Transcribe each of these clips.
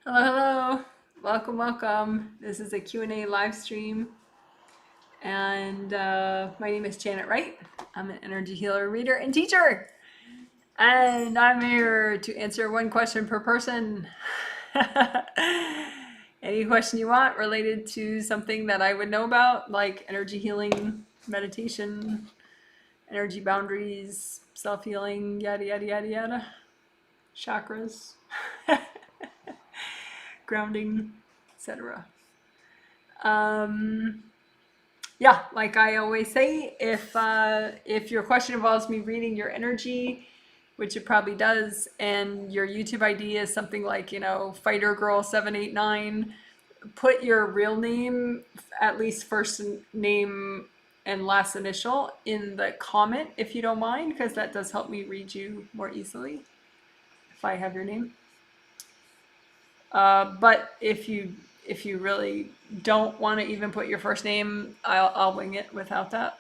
Hello, hello. Welcome, welcome. This is a Q&A live stream. And my name is Janet Wright. I'm an energy healer, reader, and teacher. And I'm here to answer one question per person. Any question you want related to something that I would know about, like energy healing, meditation, energy boundaries, self-healing, yada, yada, yada, yada. Chakras, grounding, etc. Um, yeah, like I always say, if your question involves me reading your energy, which it probably does, and your YouTube ID is something like Fighter Girl 789, put your real name, at least first name and last initial, in the comment if you don't mind, because that does help me read you more easily if I have your name. But if you really don't want to even put your first name, I'll wing it without that.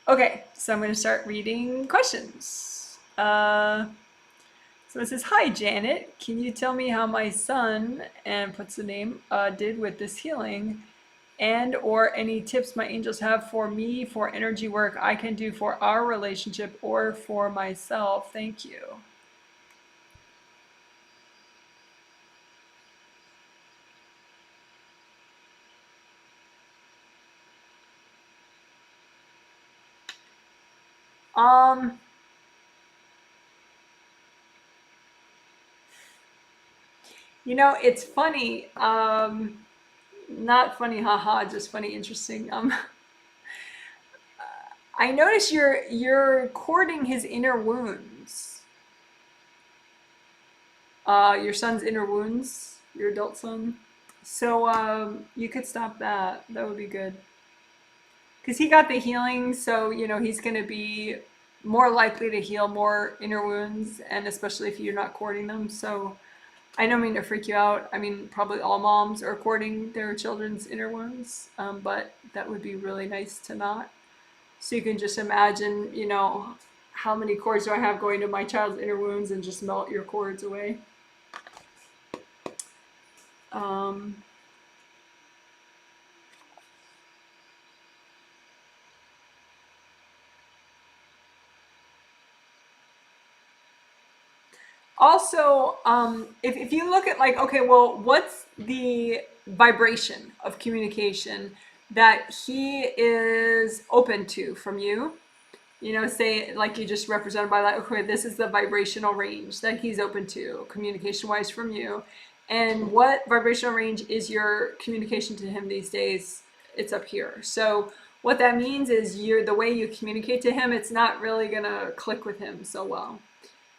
Okay, so I'm going to start reading questions. So it says, "Hi Janet, can you tell me how my son," and puts the name, "did with this healing, and or any tips my angels have for me for energy work I can do for our relationship or for myself? Thank you." Um, it's funny. Not funny, haha, just funny, interesting. I notice you're courting his inner wounds. Your son's inner wounds, your adult son. So you could stop that. That would be good. Because he got the healing, so he's going to be more likely to heal more inner wounds, and especially if you're not courting them. So I don't mean to freak you out. I mean, probably all moms are courting their children's inner wounds, but that would be really nice to not. So you can just imagine, how many cords do I have going to my child's inner wounds, and just melt your cords away. Um, Also, if you look at, like, okay, well, what's the vibration of communication that he is open to from you? Say, like, you just represented by that, okay, this is the vibrational range that he's open to communication wise from you. And what vibrational range is your communication to him these days? It's up here. So what that means is the way you communicate to him, it's not really gonna click with him so well.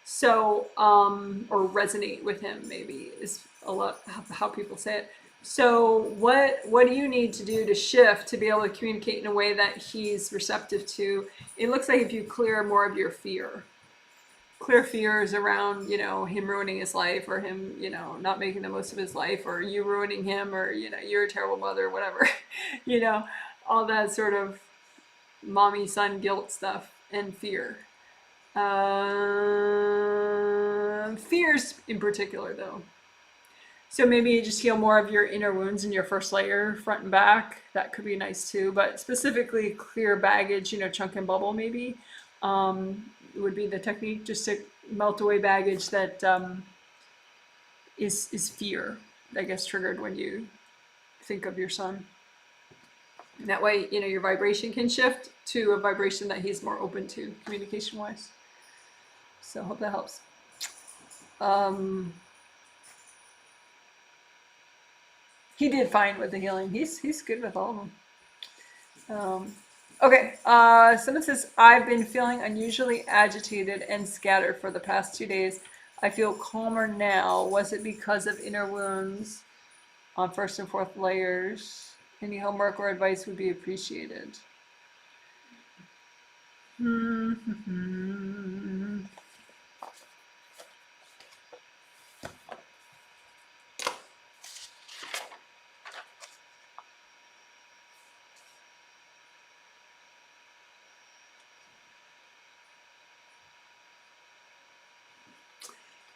So, or resonate with him, maybe is a lot how people say it. So what do you need to do to shift to be able to communicate in a way that he's receptive to? It looks like if you clear more of your clear fears around, him ruining his life, or him, not making the most of his life, or you ruining him, or, you're a terrible mother, whatever, you know, all that sort of mommy son guilt stuff and fear. Fears in particular, though. So maybe you just heal more of your inner wounds in your first layer, front and back. That could be nice too. But specifically, clear baggage, chunk and bubble maybe, would be the technique, just to melt away baggage that is fear that gets triggered when you think of your son. And that way, your vibration can shift to a vibration that he's more open to communication wise. So I hope that helps. He did fine with the healing. He's good with all of them. Okay, someone says, "I've been feeling unusually agitated and scattered for the past 2 days. I feel calmer now. Was it because of inner wounds on first and fourth layers? Any homework or advice would be appreciated."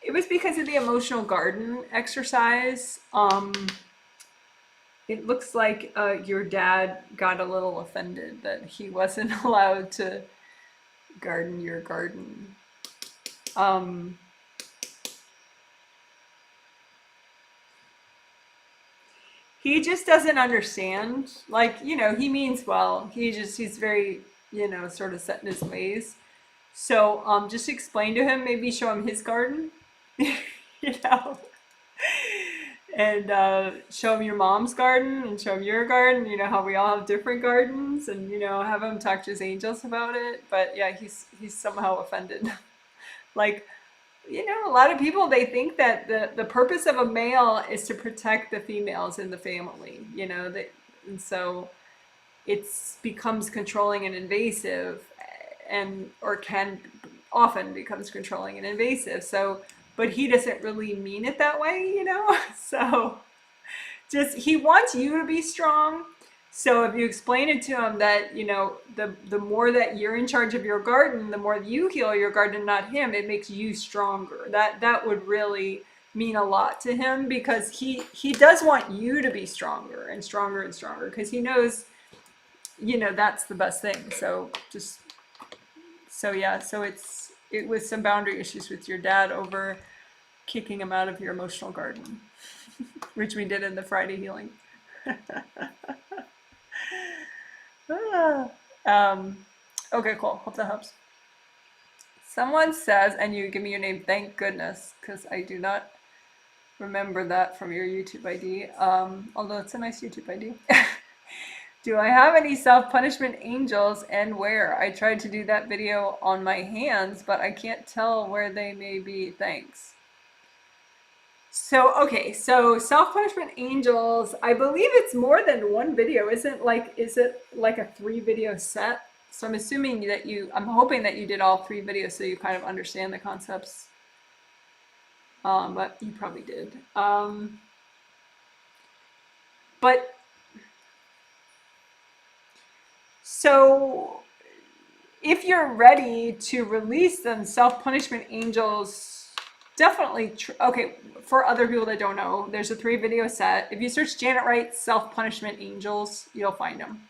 It was because of the emotional garden exercise. It looks like your dad got a little offended that he wasn't allowed to garden your garden. Um, he just doesn't understand. Like, he means well. He's very, sort of set in his ways. So just explain to him, maybe show him his garden, you know, and show him your mom's garden and show him your garden. You know how we all have different gardens, and have him talk to his angels about it. But yeah, he's somehow offended. Like, a lot of people, they think that the purpose of a male is to protect the females in the family. And so it's becomes controlling and invasive, and or can often becomes controlling and invasive. So, but he doesn't really mean it that way. So just he wants you to be strong. So if you explain it to him that the more that you're in charge of your garden, the more you heal your garden, not him, it makes you stronger. That would really mean a lot to him, because he does want you to be stronger and stronger and stronger, because he knows that's the best thing. So yeah, so it was some boundary issues with your dad over kicking him out of your emotional garden, which we did in the Friday healing. Okay, cool. Hope that helps. Someone says, and you give me your name, thank goodness, because I do not remember that from your YouTube ID, although it's a nice YouTube ID. Do I have any self-punishment angels, and where? I tried to do that video on my hands, but I can't tell where they may be. Thanks. So, okay, so self-punishment angels, I believe it's more than one video. Is it like a 3-video set? So I'm assuming that I'm hoping that you did all 3 videos so you kind of understand the concepts. But you probably did. But so if you're ready to release them, self-punishment angels definitely, okay, for other people that don't know, there's a 3-video set. If you search Janet Wright self-punishment angels, you'll find them.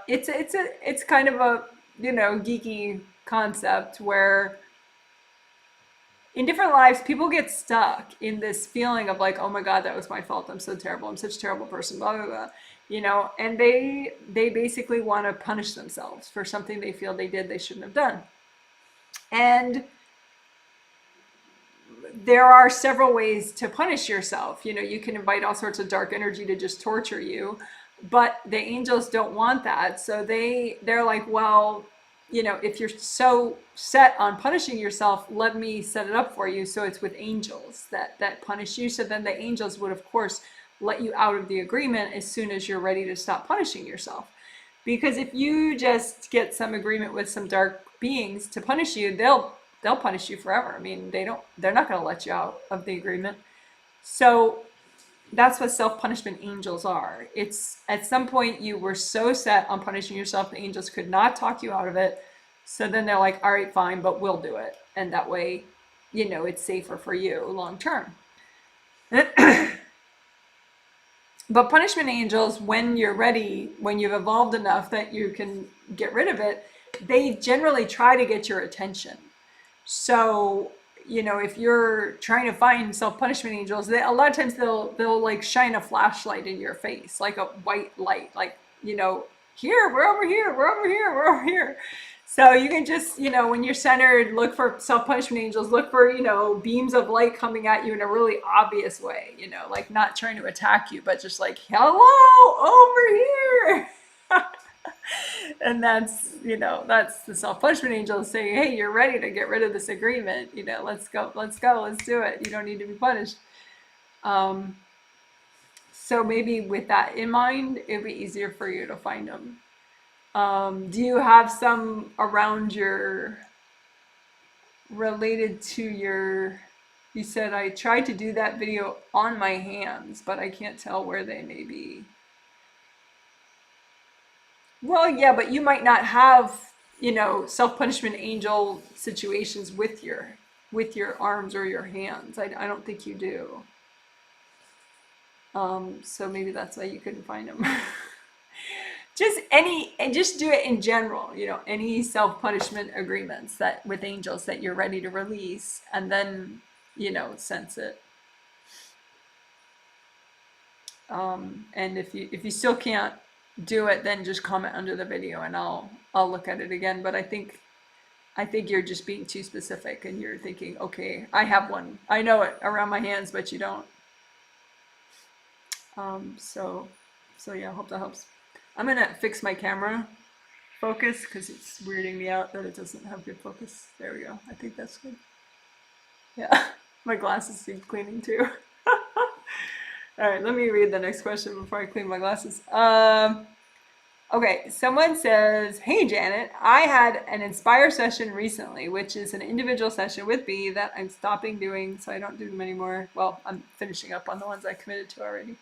It's kind of a, geeky concept where in different lives, people get stuck in this feeling of like, oh my God, that was my fault. I'm so terrible. I'm such a terrible person, blah, blah, blah. And they basically want to punish themselves for something they feel they did they shouldn't have done. And there are several ways to punish yourself. You can invite all sorts of dark energy to just torture you, but the angels don't want that. So they're like, well, if you're so set on punishing yourself, let me set it up for you. So it's with angels that punish you. So then the angels would, of course, let you out of the agreement as soon as you're ready to stop punishing yourself. Because if you just get some agreement with some dark beings to punish you, they'll punish you forever. I mean, they're not going to let you out of the agreement. So that's what self-punishment angels are. It's at some point you were so set on punishing yourself, the angels could not talk you out of it. So then they're like, all right, fine, but we'll do it. And that way, it's safer for you long term. But punishment angels, when you're ready, when you've evolved enough that you can get rid of it, they generally try to get your attention. So if you're trying to find self-punishment angels, a lot of times they'll like shine a flashlight in your face, like a white light, like, here, we're over here, we're over here, we're over here. So you can just, when you're centered, look for self-punishment angels, look for, beams of light coming at you in a really obvious way, like not trying to attack you, but just like, hello, over here. And that's the self-punishment angels saying, hey, you're ready to get rid of this agreement. Let's go, let's do it. You don't need to be punished. So maybe with that in mind, it'd be easier for you to find them. Do you have some around related to you said, I tried to do that video on my hands, but I can't tell where they may be. Well, yeah, but you might not have, self-punishment angel situations with your with your arms or your hands. I don't think you do. So maybe that's why you couldn't find them. And just do it in general, any self-punishment agreements that with angels that you're ready to release, and then, sense it. And if you still can't do it, then just comment under the video and I'll look at it again. But I think you're just being too specific and you're thinking, okay, I have one. I know it around my hands, but you don't. So yeah, I hope that helps. I'm gonna fix my camera focus because it's weirding me out that it doesn't have good focus. There we go. I think that's good. Yeah, my glasses need cleaning too. All right, let me read the next question before I clean my glasses. Okay, someone says, hey Janet, I had an Inspire session recently, which is an individual session with me that I'm stopping doing, so I don't do them anymore. Well, I'm finishing up on the ones I committed to already,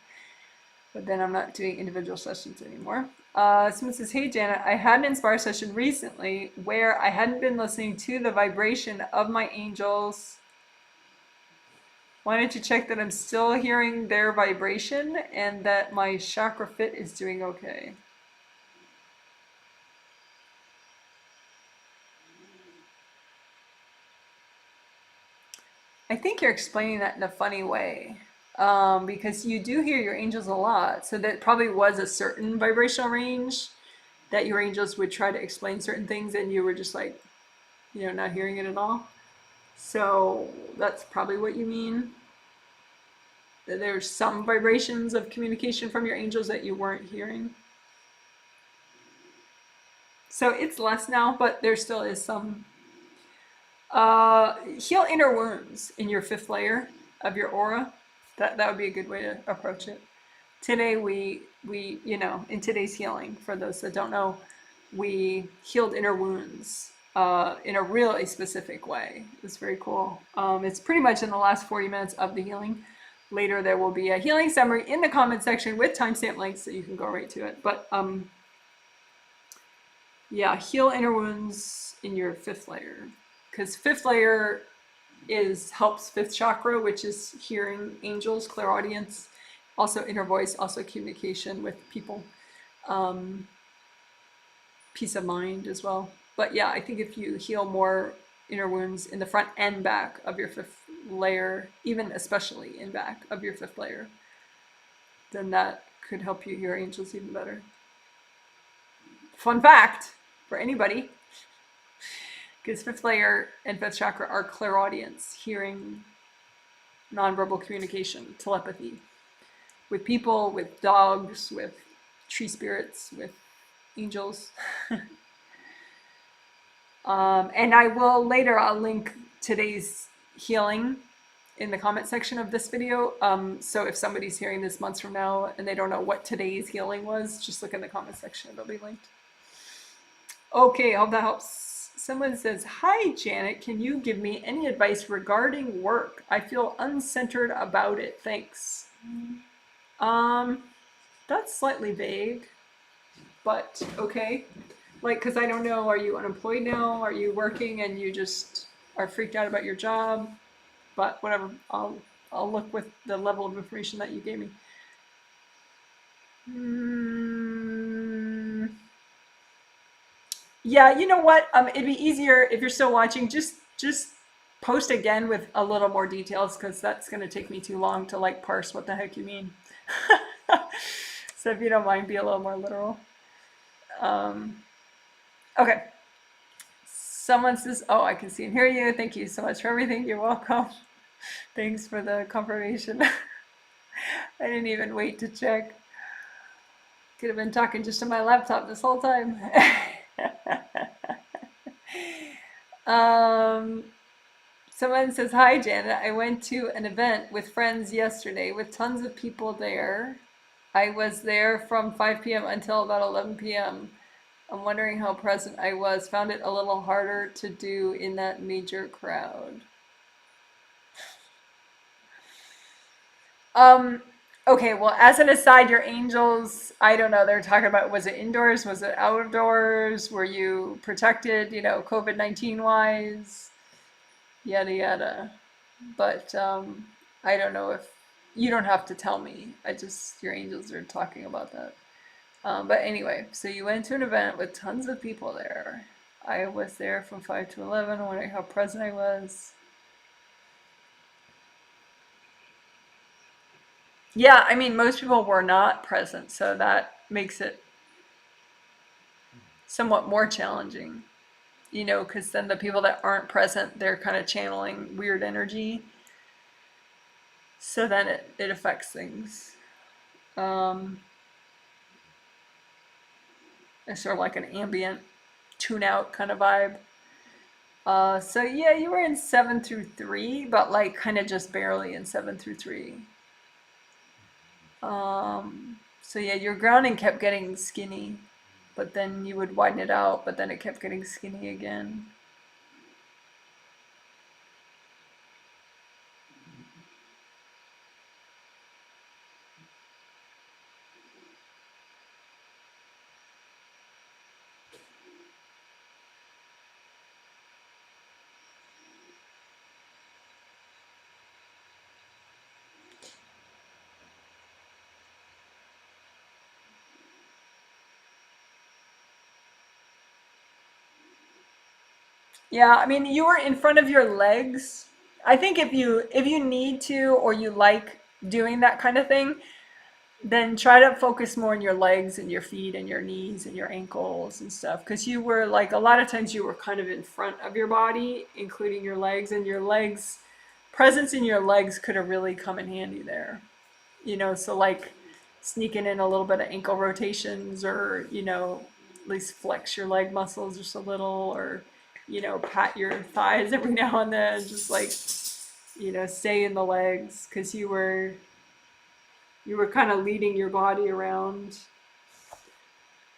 but then I'm not doing individual sessions anymore. Someone says, hey Janet, I had an Inspire session recently where I hadn't been listening to the vibration of my angels. Wanted to check that I'm still hearing their vibration and that my chakra fit is doing okay. I think you're explaining that in a funny way, because you do hear your angels a lot. So that probably was a certain vibrational range that your angels would try to explain certain things and you were just like, not hearing it at all. So that's probably what you mean. That there's some vibrations of communication from your angels that you weren't hearing. So it's less now, but there still is some. Heal inner wounds in your 5th layer of your aura. That would be a good way to approach it. Today we in today's healing, for those that don't know, we healed inner wounds in a really specific way. It's very cool. It's pretty much in the last 40 minutes of the healing. Later there will be a healing summary in the comment section with timestamp links so you can go right to it. But yeah, heal inner wounds in your 5th layer. Because 5th layer helps 5th chakra, which is hearing angels, clairaudience, also inner voice, also communication with people, peace of mind as well. But yeah, I think if you heal more inner wounds in the front and back of your 5th layer, even especially in back of your 5th layer, then that could help you hear angels even better. Fun fact for anybody. Because 5th layer and 5th chakra are clairaudience, hearing, nonverbal communication, telepathy, with people, with dogs, with tree spirits, with angels. And I'll link today's healing in the comment section of this video. So if somebody's hearing this months from now and they don't know what today's healing was, just look in the comment section, it'll be linked. Okay, I hope that helps. Someone says, hi Janet, can you give me any advice regarding work? I feel uncentered about it, thanks. That's slightly vague, but okay. Like, because I don't know, are you unemployed now? Are you working and you just are freaked out about your job? But whatever, I'll look with the level of information that you gave me. Yeah, you know what? It'd be easier if you're still watching, just post again with a little more details, because that's going to take me too long to like parse what the heck you mean. So if you don't mind, be a little more literal. Okay. Someone says, oh, I can see and hear you. Thank you so much for everything. You're welcome. Thanks for the confirmation. I didn't even wait to check. Could have been talking just to my laptop this whole time. Someone says, hi Janet, I went to an event with friends yesterday with tons of people there. I was there from 5 p.m. until about 11 p.m. I'm wondering how present I was. Found it a little harder to do in that major crowd. Okay, well, as an aside, your angels, I don't know, they're talking about, was it indoors? Was it outdoors? Were you protected, COVID-19 wise? yada yada. But I don't know if you don't have to tell me. I just your angels are talking about that. But anyway, so you went to an event with tons of people there. I was there from 5 to 11, wondering how present I was. Yeah, I mean, most people were not present, so that makes it somewhat more challenging, you know, because then the people that aren't present, they're kind of channeling weird energy. So then it affects things. Um, it's sort of like an ambient tune out kind of vibe. So yeah, you were in 7 through 3, but like kind of just barely in 7 through 3. So yeah, your grounding kept getting skinny, but then you would widen it out, but then it kept getting skinny again. Yeah, I mean, you were in front of your legs. I think if you need to or you like doing that kind of thing, then try to focus more on your legs and your feet and your knees and your ankles and stuff. Because you were like, a lot of times you were kind of in front of your body, including your legs, and your legs, presence in your legs could have really come in handy there. You know, so like sneaking in a little bit of ankle rotations, or, you know, at least flex your leg muscles just a little, or, you know, pat your thighs every now and then, just like, you know, stay in the legs, because you were kind of leading your body around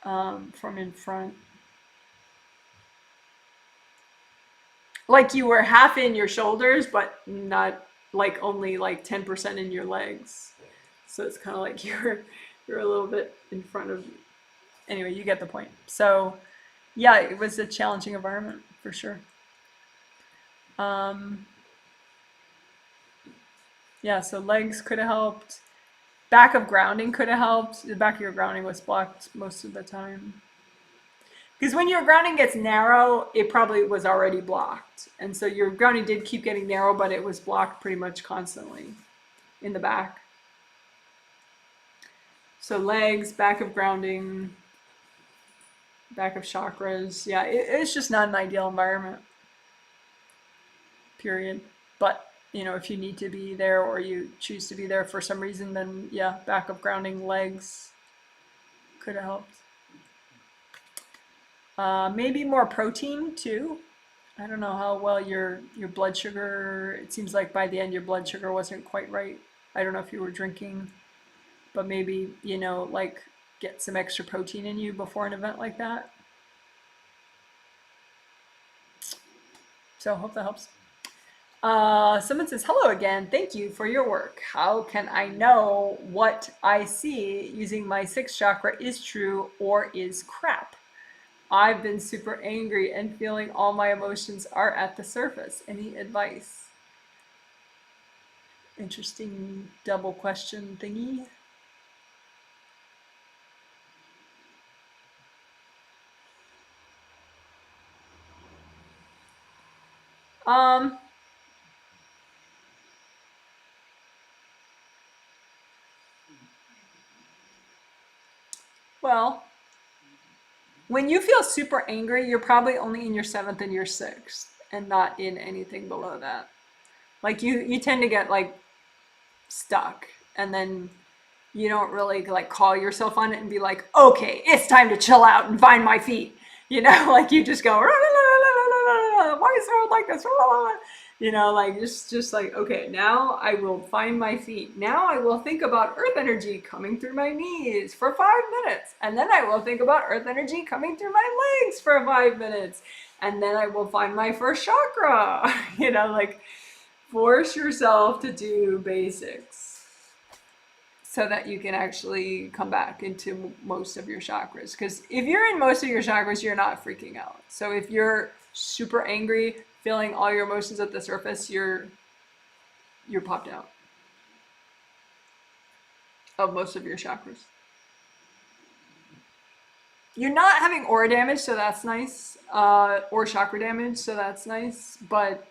from in front. Like you were half in your shoulders, but not like only like 10% in your legs. So it's kind of like you're a little bit in front of. Anyway, you get the point. So yeah, it was a challenging environment for sure. Um, yeah, so legs could have helped. Back of grounding could have helped. The back of your grounding was blocked most of the time. Because when your grounding gets narrow, it probably was already blocked. And so your grounding did keep getting narrow, but it was blocked pretty much constantly in the back. So legs, back of grounding, back of chakras. Yeah, it's just not an ideal environment, period. But, you know, if you need to be there or you choose to be there for some reason, then yeah, back of grounding, legs could have helped. Maybe more protein too. I don't know how well your blood sugar. It seems like by the end your blood sugar wasn't quite right. I don't know if you were drinking, but maybe, you know, like get some extra protein in you before an event like that. So hope that helps. Someone says, hello again. Thank you for your work. How can I know what I see using my sixth chakra is true or is crap? I've been super angry and feeling all my emotions are at the surface. Any advice? Interesting double question thingy. Um, well, when you feel super angry, you're probably only in your seventh and your sixth and not in anything below that. Like you tend to get like stuck, and then you don't really like call yourself on it and be like, okay, it's time to chill out and find my feet. You know, like you just go, why is it like this? You know, like just like, okay, now I will find my feet. Now I will think about earth energy coming through my knees for 5 minutes. And then I will think about earth energy coming through my legs for 5 minutes. And then I will find my first chakra. You know, like force yourself to do basics so that you can actually come back into most of your chakras. Because if you're in most of your chakras, you're not freaking out. So if you're super angry, feeling all your emotions at the surface, you're popped out of most of your chakras. You're not having aura damage, so that's nice, or chakra damage, so that's nice. But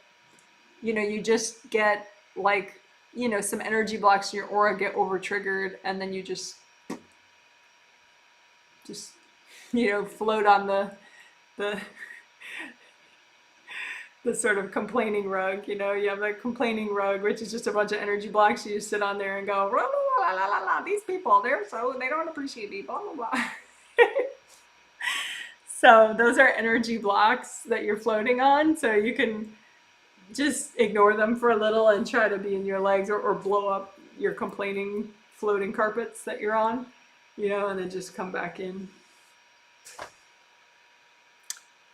you just get like some energy blocks in your aura get over triggered, and then you just float on the the sort of complaining rug. You have that complaining rug, which is just a bunch of energy blocks. You just sit on there and go, la la la la la. These people, they don't appreciate me. Blah blah blah. So those are energy blocks that you're floating on. So you can just ignore them for a little and try to be in your legs, or blow up your complaining floating carpets that you're on, and then just come back in.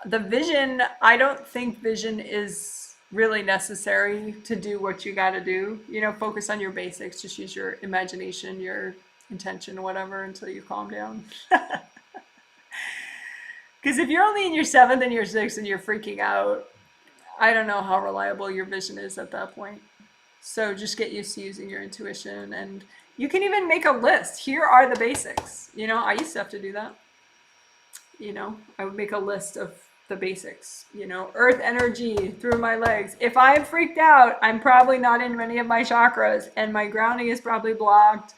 The vision, I don't think vision is really necessary to do what you got to do. Focus on your basics. Just use your imagination, your intention, whatever, until you calm down. Because if you're only in your 7th and your 6th and you're freaking out, I don't know how reliable your vision is at that point. So just get used to using your intuition, and you can even make a list. Here are the basics. I used to have to do that. I would make a list of the basics. Earth energy through my legs. If I'm freaked out, I'm probably not in many of my chakras, and my grounding is probably blocked.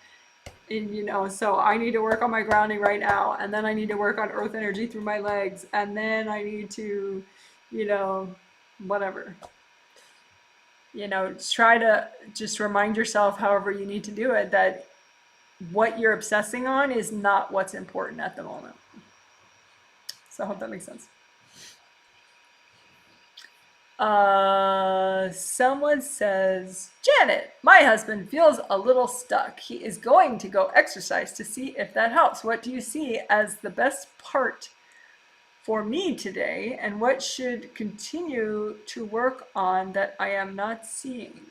And so I need to work on my grounding right now, and then I need to work on earth energy through my legs, and then I need to, whatever. Try to just remind yourself, however you need to do it, that what you're obsessing on is not what's important at the moment. So I hope that makes sense. Someone says, Janet, my husband feels a little stuck. He is going to go exercise to see if that helps. What do you see as the best part for me today, and what should continue to work on that I am not seeing?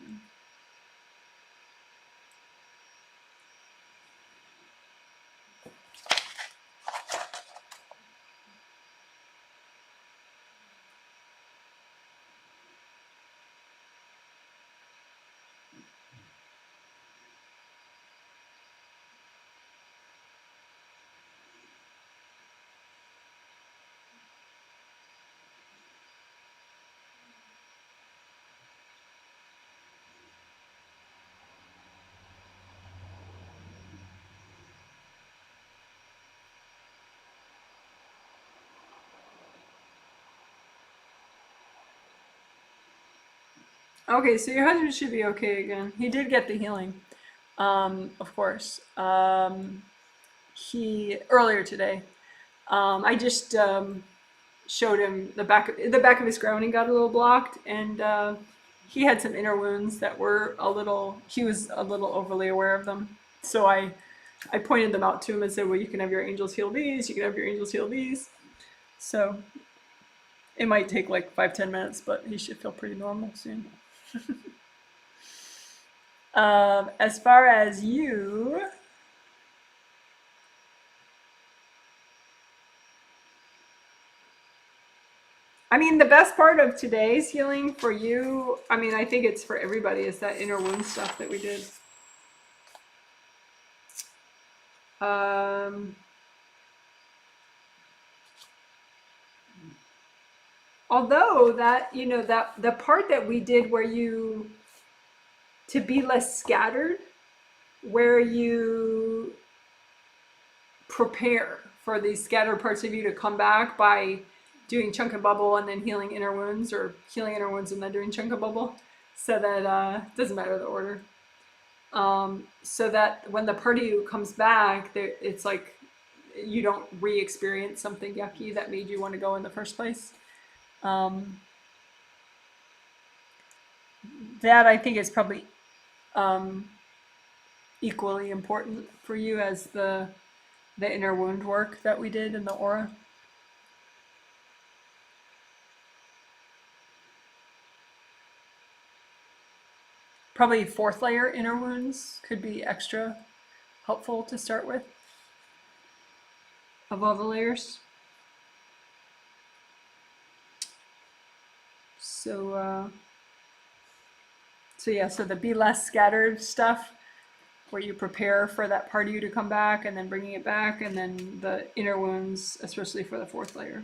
Okay, so your husband should be okay again. He did get the healing, of course. He earlier today. I just showed him the back of his grounding got a little blocked, and he had some inner wounds that were he was a little overly aware of them. So I pointed them out to him and said, well, you can have your angels heal these, you can have your angels heal these. So it might take like 5-10 minutes, but he should feel pretty normal soon. As far as you, I mean, the best part of today's healing for you, I mean, I think it's for everybody, is that inner wound stuff that we did. Although that, that the part that we did where you, to be less scattered, where you prepare for these scattered parts of you to come back by doing chunk and bubble and then healing inner wounds, or healing inner wounds and then doing chunk and bubble, so that doesn't matter the order, so that when the part of you comes back, it's like you don't re-experience something yucky that made you want to go in the first place. That I think is probably equally important for you as the inner wound work that we did in the aura. Probably 4th layer inner wounds could be extra helpful to start with, of all the layers. So yeah, so the be less scattered stuff, where you prepare for that part of you to come back and then bringing it back, and then the inner wounds, especially for the fourth layer.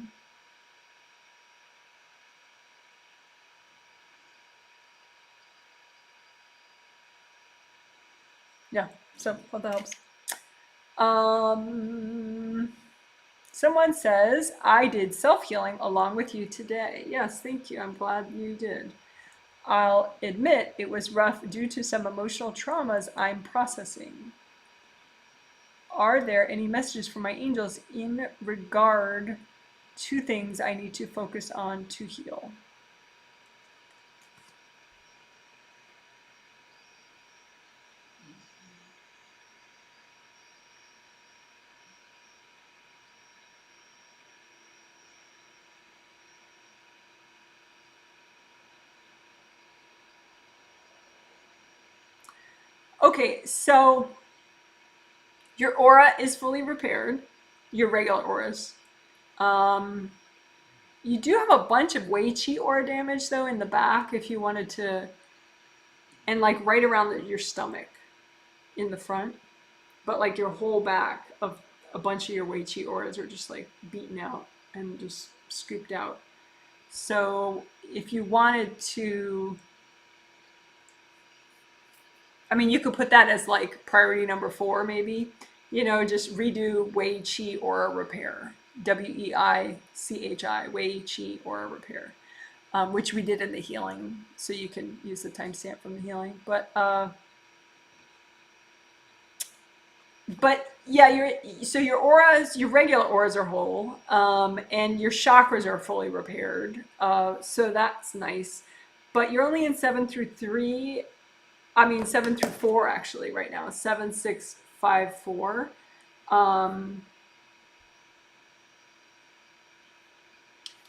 Yeah, so hope that helps. Someone says, I did self-healing along with you today. Yes, thank you. I'm glad you did. I'll admit it was rough due to some emotional traumas I'm processing. Are there any messages from my angels in regard to things I need to focus on to heal? Okay, so your aura is fully repaired, your regular auras. You do have a bunch of Wei Qi aura damage though in the back if you wanted to, and like right around your stomach in the front, but like your whole back of a bunch of your Wei Qi auras are just like beaten out and just scooped out. So if you wanted to, I mean, you could put that as like priority number 4, maybe, just redo Wei Qi aura repair. WEICHI, Wei Qi aura repair, which we did in the healing. So you can use the timestamp from the healing. But yeah, your auras, your regular auras are whole, and your chakras are fully repaired. So that's nice. But you're only in 7 through 3. I mean 7 through 4 actually right now. 7, 6, 5, 4.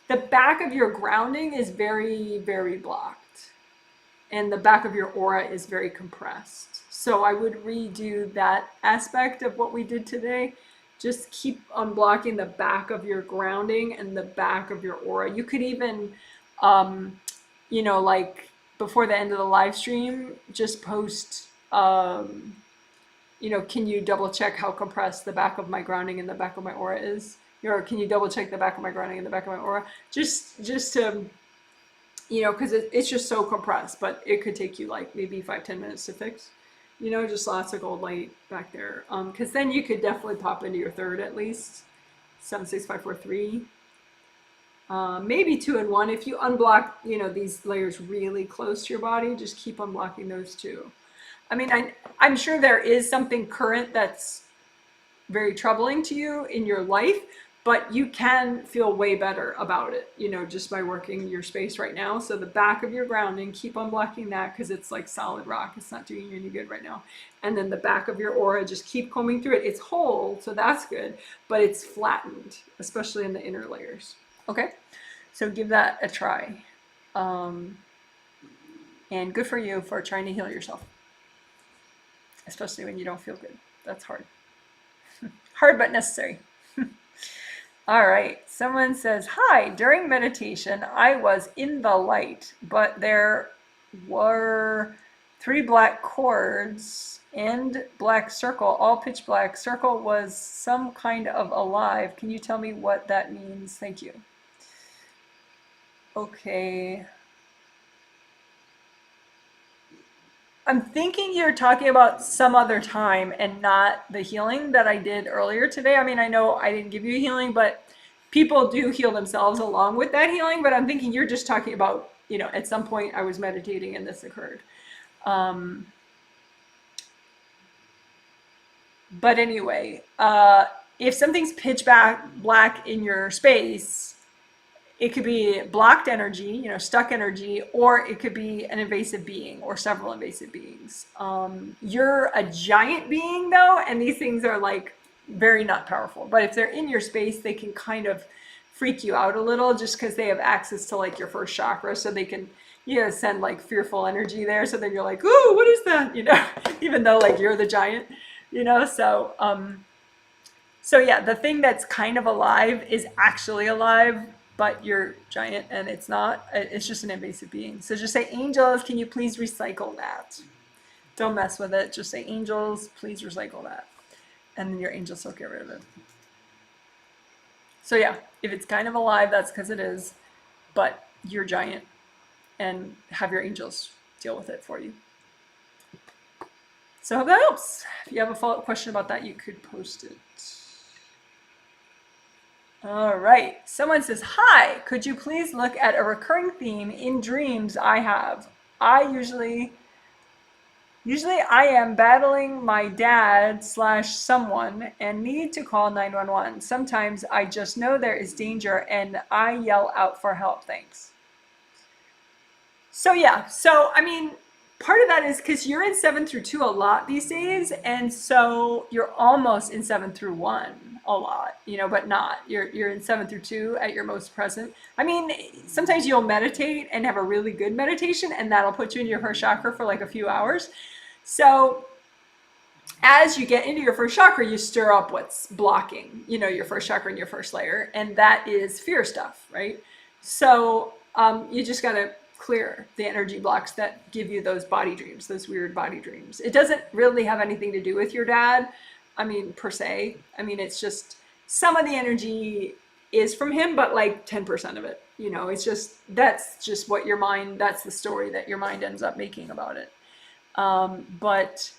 The back of your grounding is very, very blocked, and the back of your aura is very compressed. So I would redo that aspect of what we did today. Just keep unblocking the back of your grounding and the back of your aura. You could even, like before the end of the live stream, just post, can you double check how compressed the back of my grounding and the back of my aura is? Or can you double check the back of my grounding and the back of my aura? Just to, because it's just so compressed, but it could take you like maybe 5-10 minutes to fix. Just lots of gold light back there. Because then you could definitely pop into your third at least. 7, 6, 5, 4, 3. Maybe 2 and 1. If you unblock, these layers really close to your body, just keep unblocking those too. I mean, I'm sure there is something current that's very troubling to you in your life, but you can feel way better about it, just by working your space right now. So the back of your grounding, keep unblocking that because it's like solid rock. It's not doing you any good right now. And then the back of your aura, just keep combing through it. It's whole, so that's good, but it's flattened, especially in the inner layers. Okay, so give that a try. And good for you for trying to heal yourself, especially when you don't feel good. That's hard. Hard but necessary. All right, someone says, hi, during meditation, I was in the light, but there were 3 black cords and black circle, all pitch black. Circle was some kind of alive. Can you tell me what that means? Thank you. Okay. I'm thinking you're talking about some other time and not the healing that I did earlier today. I mean, I know I didn't give you healing, but people do heal themselves along with that healing. But I'm thinking you're just talking about, at some point I was meditating and this occurred. But anyway, if something's pitch black in your space, it could be blocked energy, stuck energy, or it could be an invasive being or several invasive beings. You're a giant being though, and these things are like very not powerful. But if they're in your space, they can kind of freak you out a little just because they have access to like your first chakra. So they can, send like fearful energy there. So then you're like, ooh, what is that? Even though like you're the giant, so yeah, the thing that's kind of alive is actually alive but you're giant and it's not. It's just an invasive being. So just say, angels, can you please recycle that? Don't mess with it. Just say, angels, please recycle that. And then your angels will get rid of it. So yeah, if it's kind of alive, that's because it is, but you're giant, and have your angels deal with it for you. So I hope that helps. If you have a follow-up question about that, you could post it. All right. Someone says, hi, could you please look at a recurring theme in dreams I have? I usually I am battling my dad / someone and need to call 911. Sometimes I just know there is danger and I yell out for help. Thanks. So yeah, so I mean, part of that is because you're in 7 through 2 a lot these days, and so you're almost in 7 through 1 a lot, you know, but not. You're in 7 through 2 at your most present. I mean, sometimes you'll meditate and have a really good meditation, and that'll put you in your first chakra for like a few hours. So as you get into your first chakra, you stir up what's blocking, you know, your first chakra and your first layer, and that is fear stuff, right? So you just got to clear the energy blocks that give you those body dreams, those weird body dreams. It doesn't really have anything to do with your dad, I mean, per se. I mean, it's just some of the energy is from him, but like 10% of it, you know, it's just, that's just what your mind, that's the story that your mind ends up making about it. But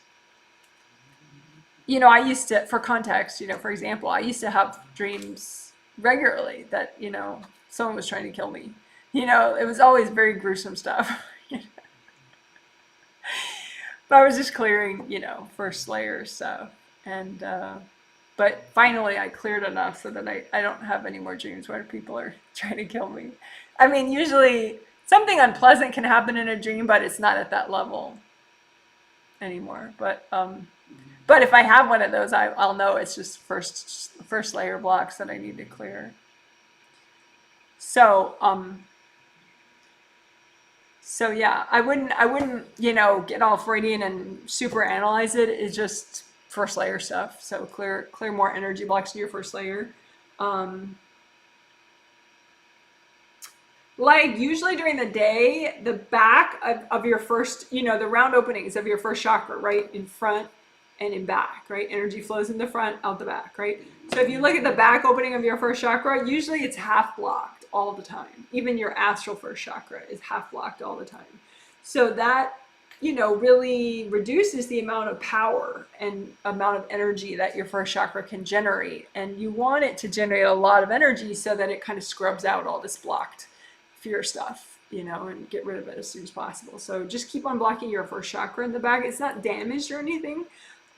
you know, I used to, for context, you know, for example, I used to have dreams regularly that, you know, someone was trying to kill me. You know, it was always very gruesome stuff. But I was just clearing, you know, first layer stuff. And, but finally I cleared enough so that I don't have any more dreams where people are trying to kill me. I mean, usually something unpleasant can happen in a dream, but it's not at that level anymore. But if I have one of those, I'll know it's just first layer blocks that I need to clear. So so yeah, I wouldn't, you know, get all Freudian and super analyze it. It's just first layer stuff. So clear more energy blocks in your first layer. Like usually during the day, the back of your first, you know, the round openings of your first chakra, right, in front and in back, right? Energy flows in the front, out the back, right? So if you look at the back opening of your first chakra, usually it's half blocked all the time. Even your astral first chakra is half blocked all the time. So that, you know, really reduces the amount of power and amount of energy that your first chakra can generate. And you want it to generate a lot of energy so that it kind of scrubs out all this blocked fear stuff, you know, and get rid of it as soon as possible. So just keep on blocking your first chakra in the back. It's not damaged or anything.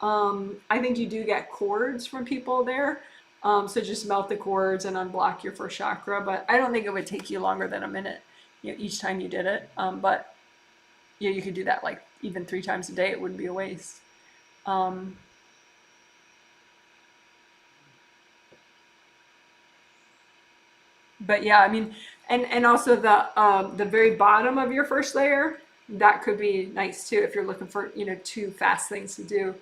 I think you do get cords from people there. So just melt the cords and unblock your first chakra. But I don't think it would take you longer than a minute, you know, each time you did it. But yeah, you could do that like even 3 times a day. It wouldn't be a waste. But yeah, I mean, and also the very bottom of your first layer, that could be nice too if you're looking for, you know, 2 fast things to do.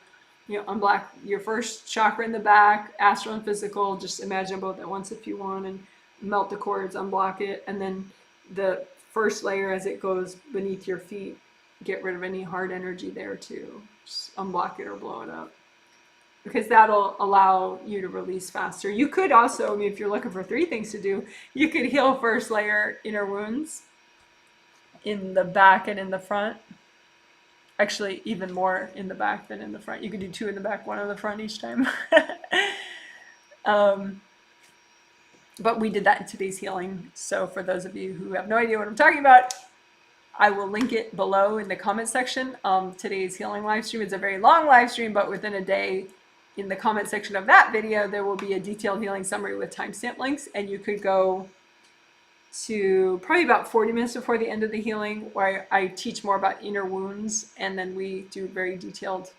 You know, unblock your first chakra in the back, astral and physical. Just imagine both at once if you want, and melt the cords, unblock it, and then the first layer as it goes beneath your feet, get rid of any hard energy there too. Just unblock it or blow it up, because that'll allow you to release faster. You could also, I mean, if you're looking for 3 things to do, you could heal first layer inner wounds in the back and in the front. Actually, even more in the back than in the front. You could do 2 in the back, 1 in the front each time. But we did that in today's healing. So for those of you who have no idea what I'm talking about, I will link it below in the comment section. Today's healing live stream is a very long live stream, but within a day, in the comment section of that video, there will be a detailed healing summary with timestamp links, and you could go to probably about 40 minutes before the end of the healing, where I teach more about inner wounds, and then we do very detailed,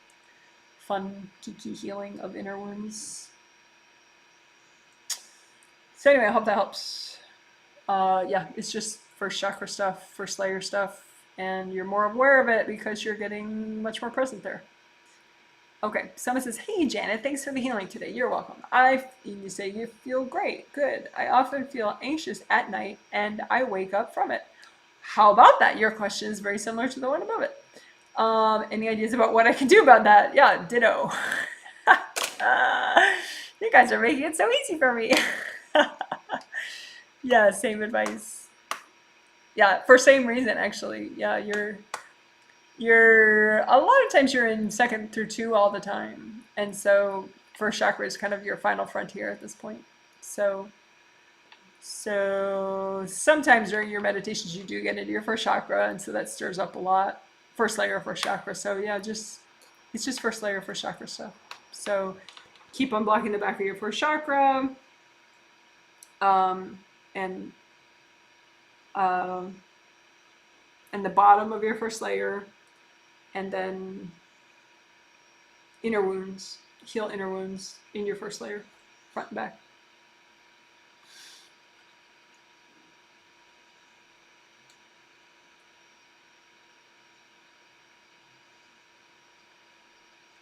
fun, geeky healing of inner wounds. So anyway, I hope that helps. Yeah, it's just first chakra stuff, first layer stuff, and you're more aware of it because you're getting much more present there. Okay, someone says, "Hey Janet, thanks for the healing today. You're welcome. You say you feel great. Good. I often feel anxious at night and I wake up from it." How about that? Your question is very similar to the one above it. Any ideas about what I can do about that? Yeah, ditto. You guys are making it so easy for me. Yeah, same advice. Yeah, for same reason actually. Yeah, you're a lot of times you're in second through two all the time, and so first chakra is kind of your final frontier at this point. So sometimes during your meditations you do get into your first chakra, and so that stirs up a lot. First layer of first chakra. So yeah, it's just first layer of first chakra stuff. So keep unblocking the back of your first chakra, um, and um, and the bottom of your first layer, and then inner wounds. Heal inner wounds in your first layer, front and back.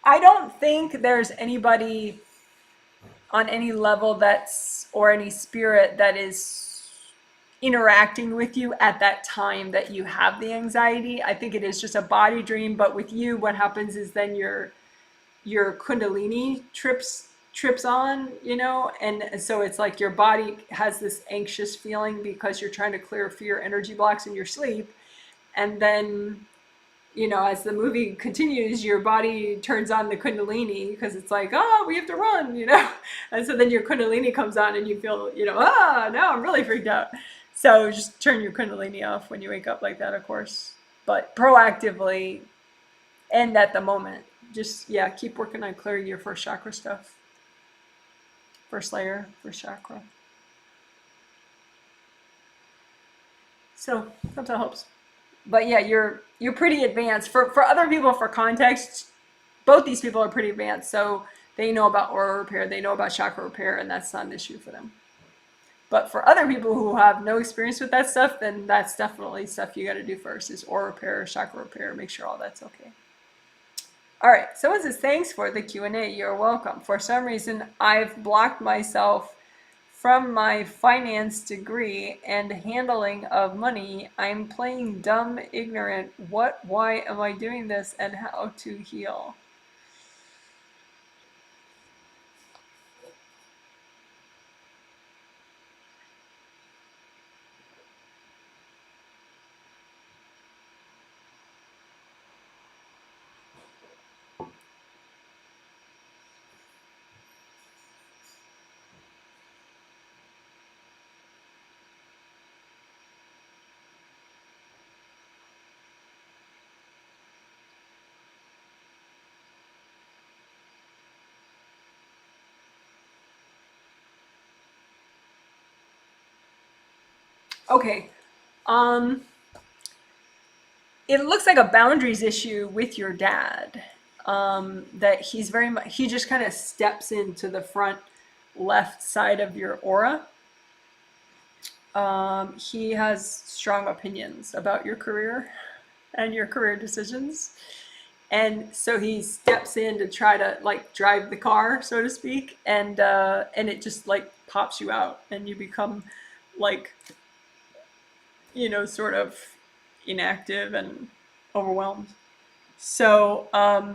I don't think there's anybody on any level or any spirit that is interacting with you at that time that you have the anxiety. I think it is just a body dream, but with you what happens is then your kundalini trips on, and so it's like your body has this anxious feeling because you're trying to clear fear energy blocks in your sleep, and then as the movie continues, your body turns on the kundalini because it's like, oh, we have to run, and so then your kundalini comes on and you feel, now I'm really freaked out. So just turn your kundalini off when you wake up like that, of course, but proactively and at the moment, just, yeah, keep working on clearing your first chakra stuff. First layer, first chakra. So hope that helps. But yeah, you're pretty advanced. For other people, for context, both these people are pretty advanced, so they know about aura repair, they know about chakra repair, and that's not an issue for them. But for other people who have no experience with that stuff, then that's definitely stuff you got to do first, is aura repair, chakra repair, make sure all that's okay. All right, someone says, thanks for the Q&A. You're welcome. For some reason, I've blocked myself from my finance degree and handling of money. I'm playing dumb, ignorant. Why am I doing this, and how to heal? Okay. It looks like a boundaries issue with your dad. That he's very much, he just kind of steps into the front left side of your aura. He has strong opinions about your career and your career decisions. And so he steps in to try to like drive the car, so to speak, and it just like pops you out, and you become like, sort of inactive and overwhelmed. So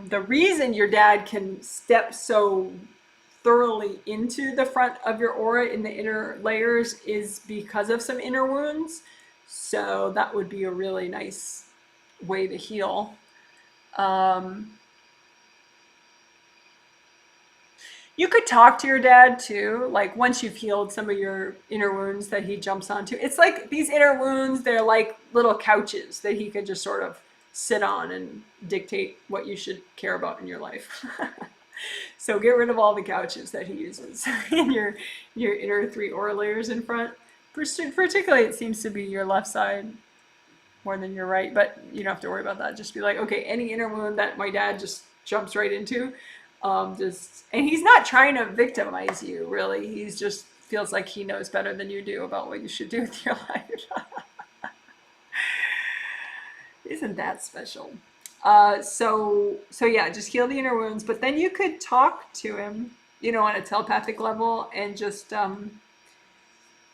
the reason your dad can step so thoroughly into the front of your aura in the inner layers is because of some inner wounds. So that would be a really nice way to heal. You could talk to your dad too, like once you've healed some of your inner wounds that he jumps onto. It's like these inner wounds, they're like little couches that he could just sort of sit on and dictate what you should care about in your life. So get rid of all the couches that he uses in your inner three aura layers in front. Particularly, it seems to be your left side more than your right, but you don't have to worry about that. Just be like, okay, any inner wound that my dad just jumps right into, and he's not trying to victimize you, really. He's just feels like he knows better than you do about what you should do with your life. Isn't that special? So yeah, just heal the inner wounds. But then you could talk to him, on a telepathic level, and just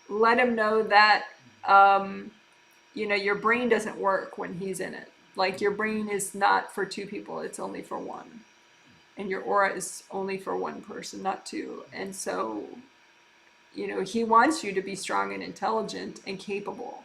let him know that um, your brain doesn't work when he's in it. Like your brain is not for two people; it's only for one, and your aura is only for one person, not two. And so, he wants you to be strong and intelligent and capable.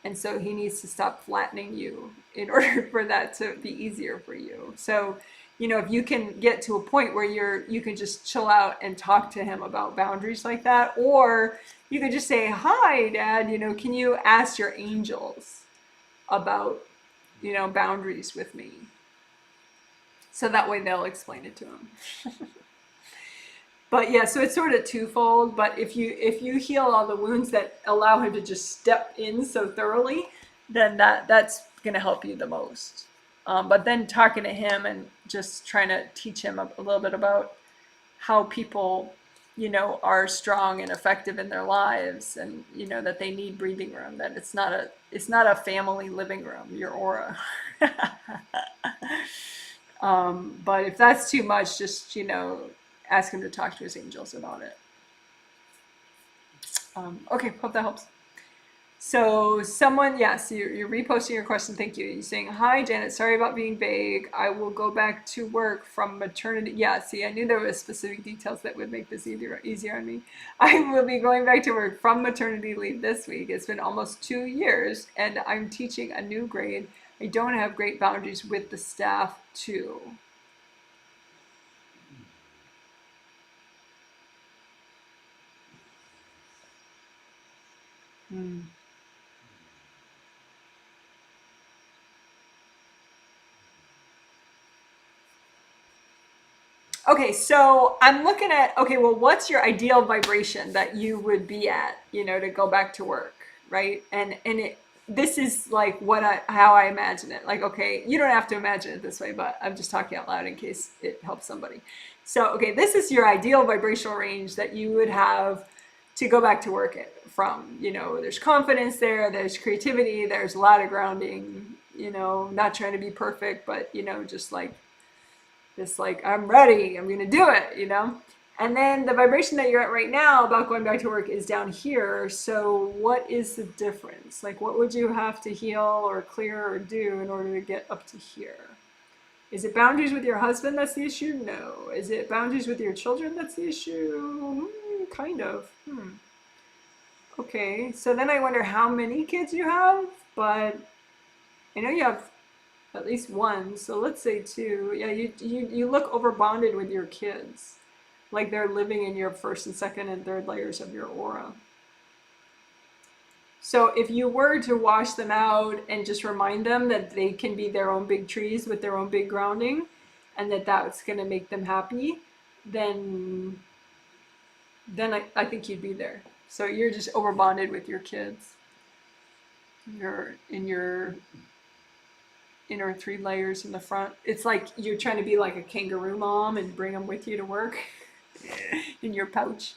And so he needs to stop flattening you in order for that to be easier for you. So, if you can get to a point where you can just chill out and talk to him about boundaries like that, or you could just say, "Hi, Dad, can you ask your angels about, boundaries with me?" So that way they'll explain it to him. But yeah, so it's sort of twofold. But if you heal all the wounds that allow him to just step in so thoroughly, then that's going to help you the most. But then talking to him and just trying to teach him a little bit about how people, are strong and effective in their lives, and that they need breathing room. That it's not a family living room. Your aura. But if that's too much, just ask him to talk to his angels about it. Okay, hope that helps. So someone, yes, you're reposting your question. Thank you. You're saying, "Hi, Janet. Sorry about being vague. I will go back to work from maternity." Yeah, see, I knew there was specific details that would make this easier on me. "I will be going back to work from maternity leave this week. It's been almost 2 years, and I'm teaching a new grade. I don't have great boundaries with the staff too." Hmm. Okay, so I'm looking at, okay, well, what's your ideal vibration that you would be at, to go back to work, right? And this is like how I imagine it. Like, okay, you don't have to imagine it this way, but I'm just talking out loud in case it helps somebody. So, okay, this is your ideal vibrational range that you would have to go back to work from. There's confidence there, there's creativity, there's a lot of grounding, not trying to be perfect, but, just like, I'm ready, I'm gonna do it. And then the vibration that you're at right now about going back to work is down here. So what is the difference? Like, what would you have to heal or clear or do in order to get up to here? Is it boundaries with your husband that's the issue? No. Is it boundaries with your children that's the issue? Kind of. Okay, so then I wonder how many kids you have, but I know you have at least one, so let's say two. Yeah, you look over bonded with your kids, like they're living in your first and second and third layers of your aura. So if you were to wash them out and just remind them that they can be their own big trees with their own big grounding, and that's going to make them happy, then I think you'd be there. So you're just over bonded with your kids. You're in your inner three layers in the front. It's like you're trying to be like a kangaroo mom and bring them with you to work in your pouch.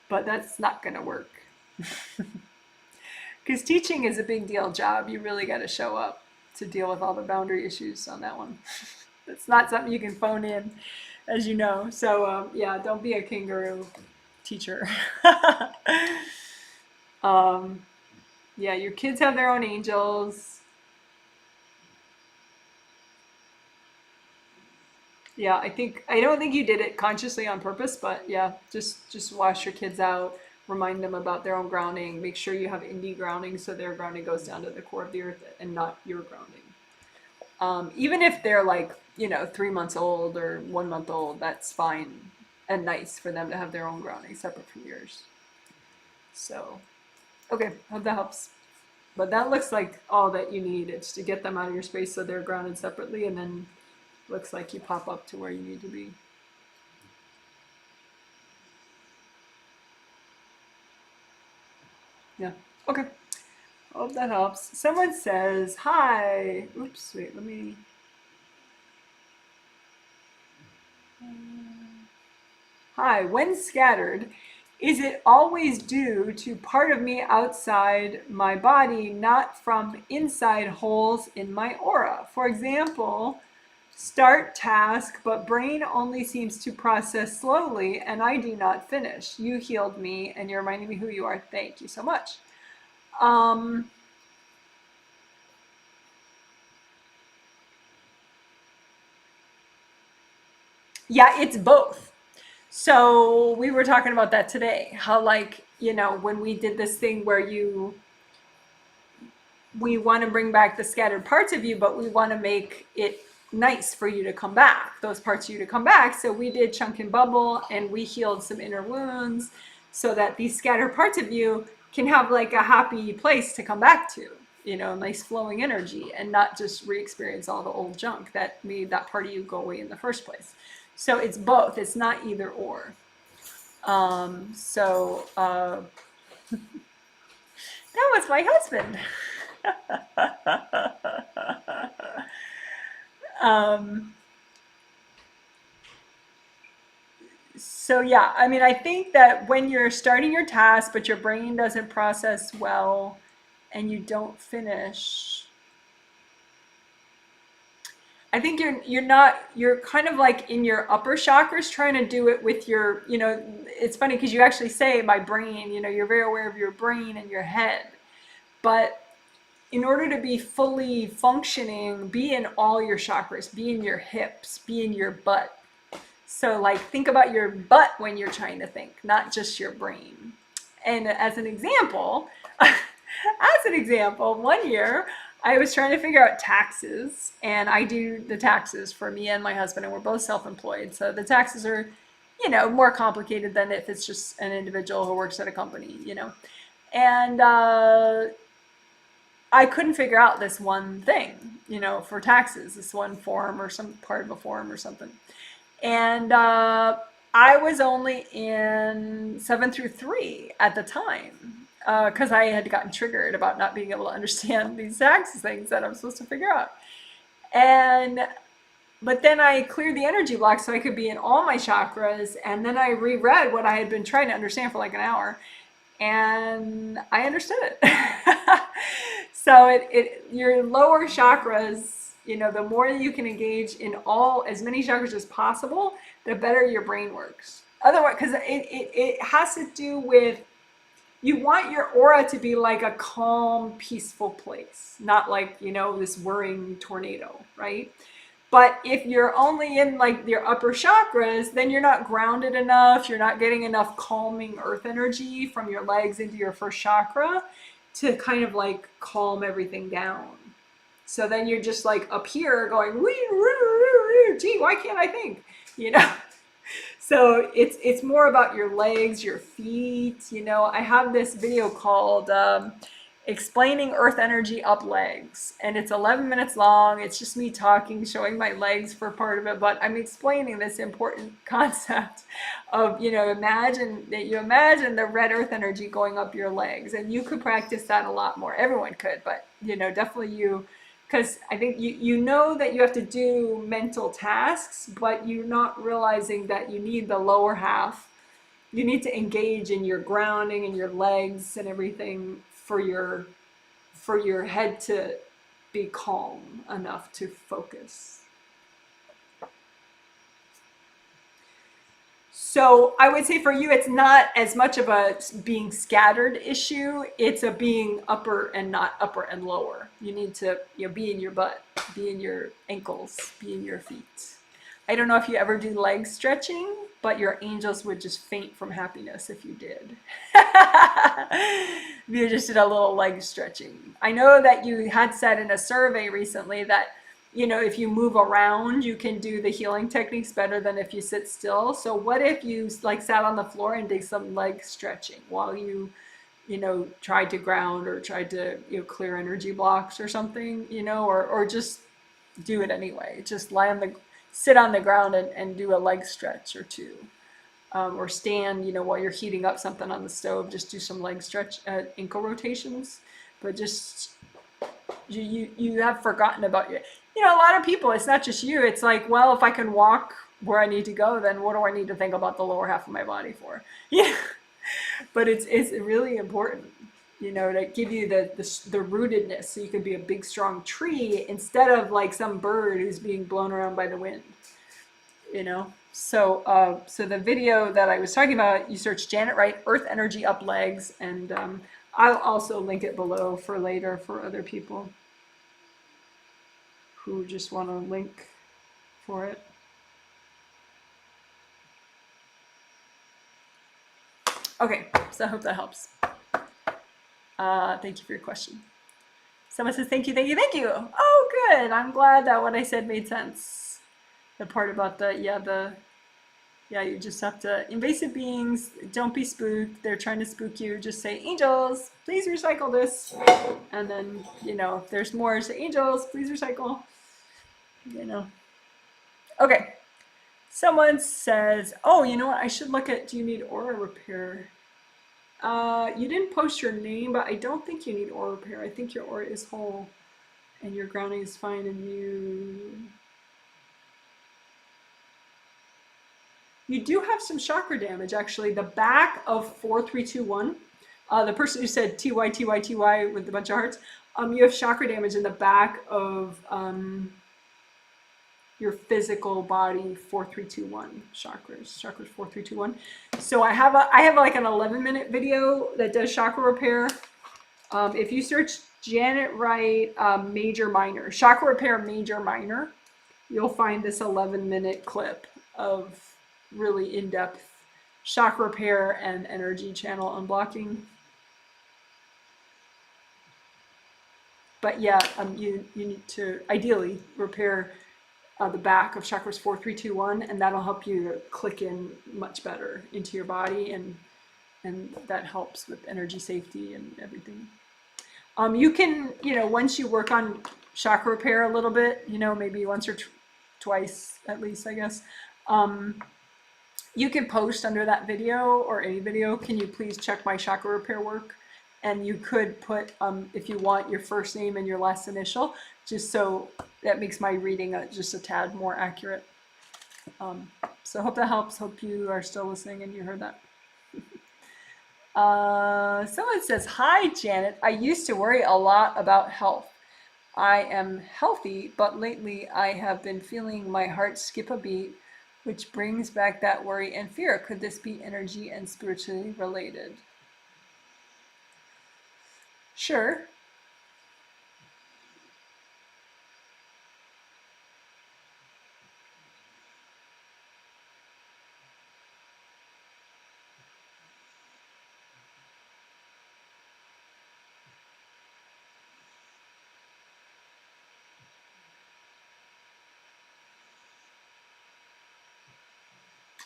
But that's not going to work. Because teaching is a big deal job. You really got to show up to deal with all the boundary issues on that one. It's not something you can phone in, as you know. So, yeah, don't be a kangaroo teacher. um, yeah, your kids have their own angels. Yeah, I don't think you did it consciously on purpose, but yeah, just wash your kids out, remind them about their own grounding, make sure you have indie grounding so their grounding goes down to the core of the earth and not your grounding. Even if they're like, 3 months old or 1 month old, that's fine and nice for them to have their own grounding separate from yours. So, okay, hope that helps. But that looks like all that you need. It's to get them out of your space so they're grounded separately, and then looks like you pop up to where you need to be. Yeah. Okay. Hope that helps. Someone says, "Hi." Oops, wait, let me. Hi. When scattered, Is it always due to part of me outside my body, not from inside holes in my aura? For example, start task, but brain only seems to process slowly and I do not finish. You healed me and you're reminding me who you are. Thank you so much. Yeah, it's both. So we were talking about that today. How, like, when we did this thing where we want to bring back the scattered parts of you, but we want to make it nice for you to come back, those parts of you to come back. So we did chunk and bubble and we healed some inner wounds so that these scattered parts of you can have like a happy place to come back to, nice flowing energy, and not just re-experience all the old junk that made that part of you go away in the first place. So it's both. It's not either or. That was my husband. So yeah, I mean, I think that when you're starting your task, but your brain doesn't process well and you don't finish, I think you're kind of like in your upper chakras trying to do it with your, it's funny because you actually say my brain, you're very aware of your brain and your head. But in order to be fully functioning, be in all your chakras, be in your hips, be in your butt. So like think about your butt when you're trying to think, not just your brain. And as an example, one year I was trying to figure out taxes, and I do the taxes for me and my husband, and we're both self-employed. So the taxes are, more complicated than if it's just an individual who works at a company, And I couldn't figure out this one thing, for taxes, this one form or some part of a form or something. And I was only in 7 through 3 at the time because I had gotten triggered about not being able to understand these taxes things that I'm supposed to figure out. But then I cleared the energy block so I could be in all my chakras, and then I reread what I had been trying to understand for like an hour, and I understood it. So your lower chakras, the more you can engage in as many chakras as possible, the better your brain works. Otherwise, because it has to do with, you want your aura to be like a calm, peaceful place, not like, this worrying tornado, right? But if you're only in like your upper chakras, then you're not grounded enough. You're not getting enough calming earth energy from your legs into your first chakra to kind of like calm everything down. So then you're just like up here going, gee, why can't I think? So it's more about your legs, your feet. I have this video called Explaining Earth Energy Up Legs, and it's 11 minutes long. It's just me talking, showing my legs for part of it, but I'm explaining this important concept of, imagine the red earth energy going up your legs, and you could practice that a lot more. Everyone could, but definitely you, because I think you know that you have to do mental tasks, but you're not realizing that you need the lower half. You need to engage in your grounding and your legs and everything for your head to be calm enough to focus. So I would say for you, it's not as much of a being scattered issue. It's a being upper and not upper and lower. You need to be in your butt, be in your ankles, be in your feet. I don't know if you ever do leg stretching, but your angels would just faint from happiness if you did. You just did a little leg stretching. I know that you had said in a survey recently that, if you move around, you can do the healing techniques better than if you sit still. So what if you like sat on the floor and did some leg stretching while you tried to ground or tried to, clear energy blocks or something, or just do it anyway. Just sit on the ground and do a leg stretch or two. Or stand, while you're heating up something on the stove, just do some leg stretch, ankle rotations. But just, you have forgotten about your, a lot of people, it's not just you. It's like, well, if I can walk where I need to go, then what do I need to think about the lower half of my body for? Yeah. But it's really important, you know, to give you the rootedness, so you can be a big strong tree instead of like some bird who's being blown around by the wind, you know. So so the video that I was talking about, you search Janet Wright Earth Energy Up Legs, and I'll also link it below for later for other people who just want to link for it. Okay, so I hope that helps. Thank you for your question. Someone says, thank you, thank you, thank you. Oh, good. I'm glad that what I said made sense. The part about yeah, you just have to, invasive beings, don't be spooked. They're trying to spook you. Just say, angels, please recycle this. And then, you know, if there's more, say, angels, please recycle. You know. Okay. Someone says, oh, you know what? I should look at, do you need aura repair? You didn't post your name, but I don't think you need aura repair. I think your aura is whole and your grounding is fine, and you do have some chakra damage, actually. The back of 4321, the person who said TY, TY, TY with a bunch of hearts, you have chakra damage in the back of your physical body, 4321 chakras 4321. So I have like an 11-minute video that does chakra repair. If you search Janet Wright major minor, chakra repair major minor, you'll find this 11-minute clip of really in-depth chakra repair and energy channel unblocking. But yeah, you need to ideally repair the back of chakras 4321, and that'll help you click in much better into your body, and that helps with energy safety and everything. You can, you know, once you work on chakra repair a little bit, you know, maybe once or twice at least, I guess, you can post under that video or any video, can you please check my chakra repair work? And you could put, if you want, your first name and your last initial, just so that makes my reading just a tad more accurate. So I hope that helps. Hope you are still listening and you heard that. Someone says, hi, Janet. I used to worry a lot about health. I am healthy, but lately I have been feeling my heart skip a beat, which brings back that worry and fear. Could this be energy and spiritually related? Sure.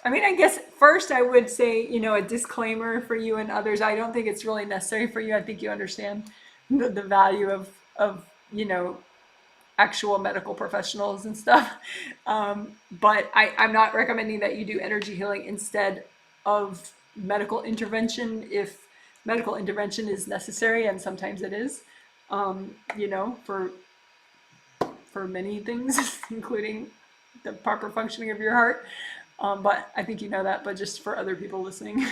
I mean, I guess first I would say, you know, a disclaimer for you and others. I don't think it's really necessary for you. I think you understand the value of, you know, actual medical professionals and stuff. But I'm not recommending that you do energy healing instead of medical intervention if medical intervention is necessary, and sometimes it is, you know, for many things, including the proper functioning of your heart. But I think you know that, but just for other people listening.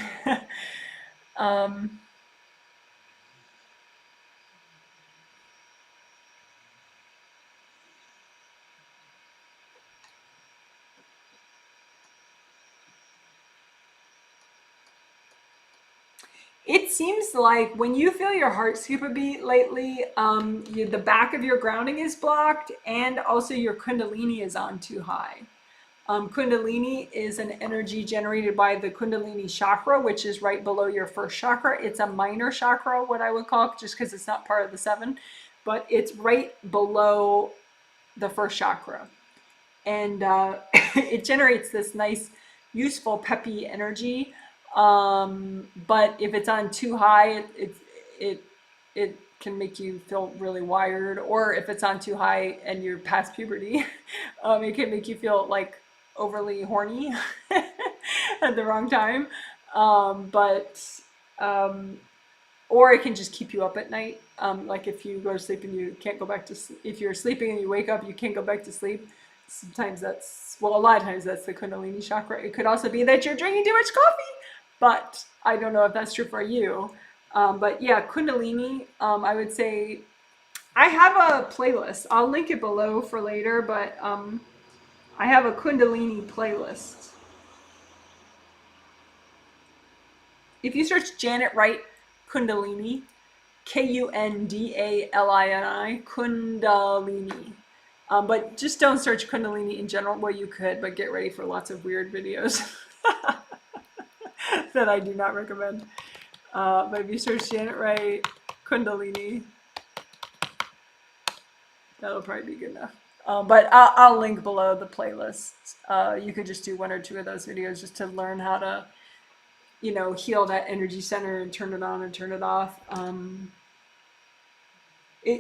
It seems like when you feel your heart skip a beat lately, the back of your grounding is blocked, and also your kundalini is on too high. Kundalini is an energy generated by the Kundalini chakra, which is right below your first chakra. It's a minor chakra, what I would call it, just because it's not part of the 7, but it's right below the first chakra. And it generates this nice, useful, peppy energy. But if it's on too high, it can make you feel really wired. Or if it's on too high and you're past puberty, it can make you feel like overly horny at the wrong time. Or it can just keep you up at night. Like if you go to sleep and you can't go back to sleep, if you're sleeping and you wake up, you can't go back to sleep. Sometimes that's, well, a lot of times that's the Kundalini chakra. It could also be that you're drinking too much coffee, but I don't know if that's true for you. But yeah, Kundalini, I would say I have a playlist. I'll link it below for later, but I have a Kundalini playlist. If you search Janet Wright Kundalini, Kundalini, Kundalini. But just don't search Kundalini in general. Well, you could, but get ready for lots of weird videos that I do not recommend. But if you search Janet Wright Kundalini, that'll probably be good enough. But I'll link below the playlist. You could just do 1 or 2 of those videos just to learn how to, heal that energy center and turn it on and turn it off.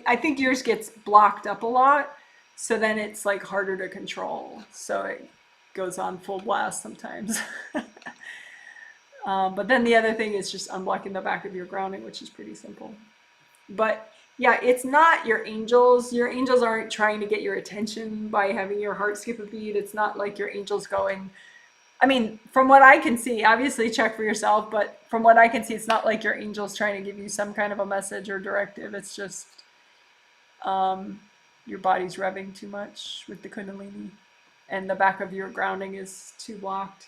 I think yours gets blocked up a lot, so then it's like harder to control. So it goes on full blast sometimes. But then the other thing is just unblocking the back of your grounding, which is pretty simple. But yeah, it's not your angels. Your angels aren't trying to get your attention by having your heart skip a beat. It's not like your angels going, I mean, from what I can see, obviously check for yourself, but from what I can see, it's not like your angel's trying to give you some kind of a message or directive. It's just your body's revving too much with the Kundalini, and the back of your grounding is too blocked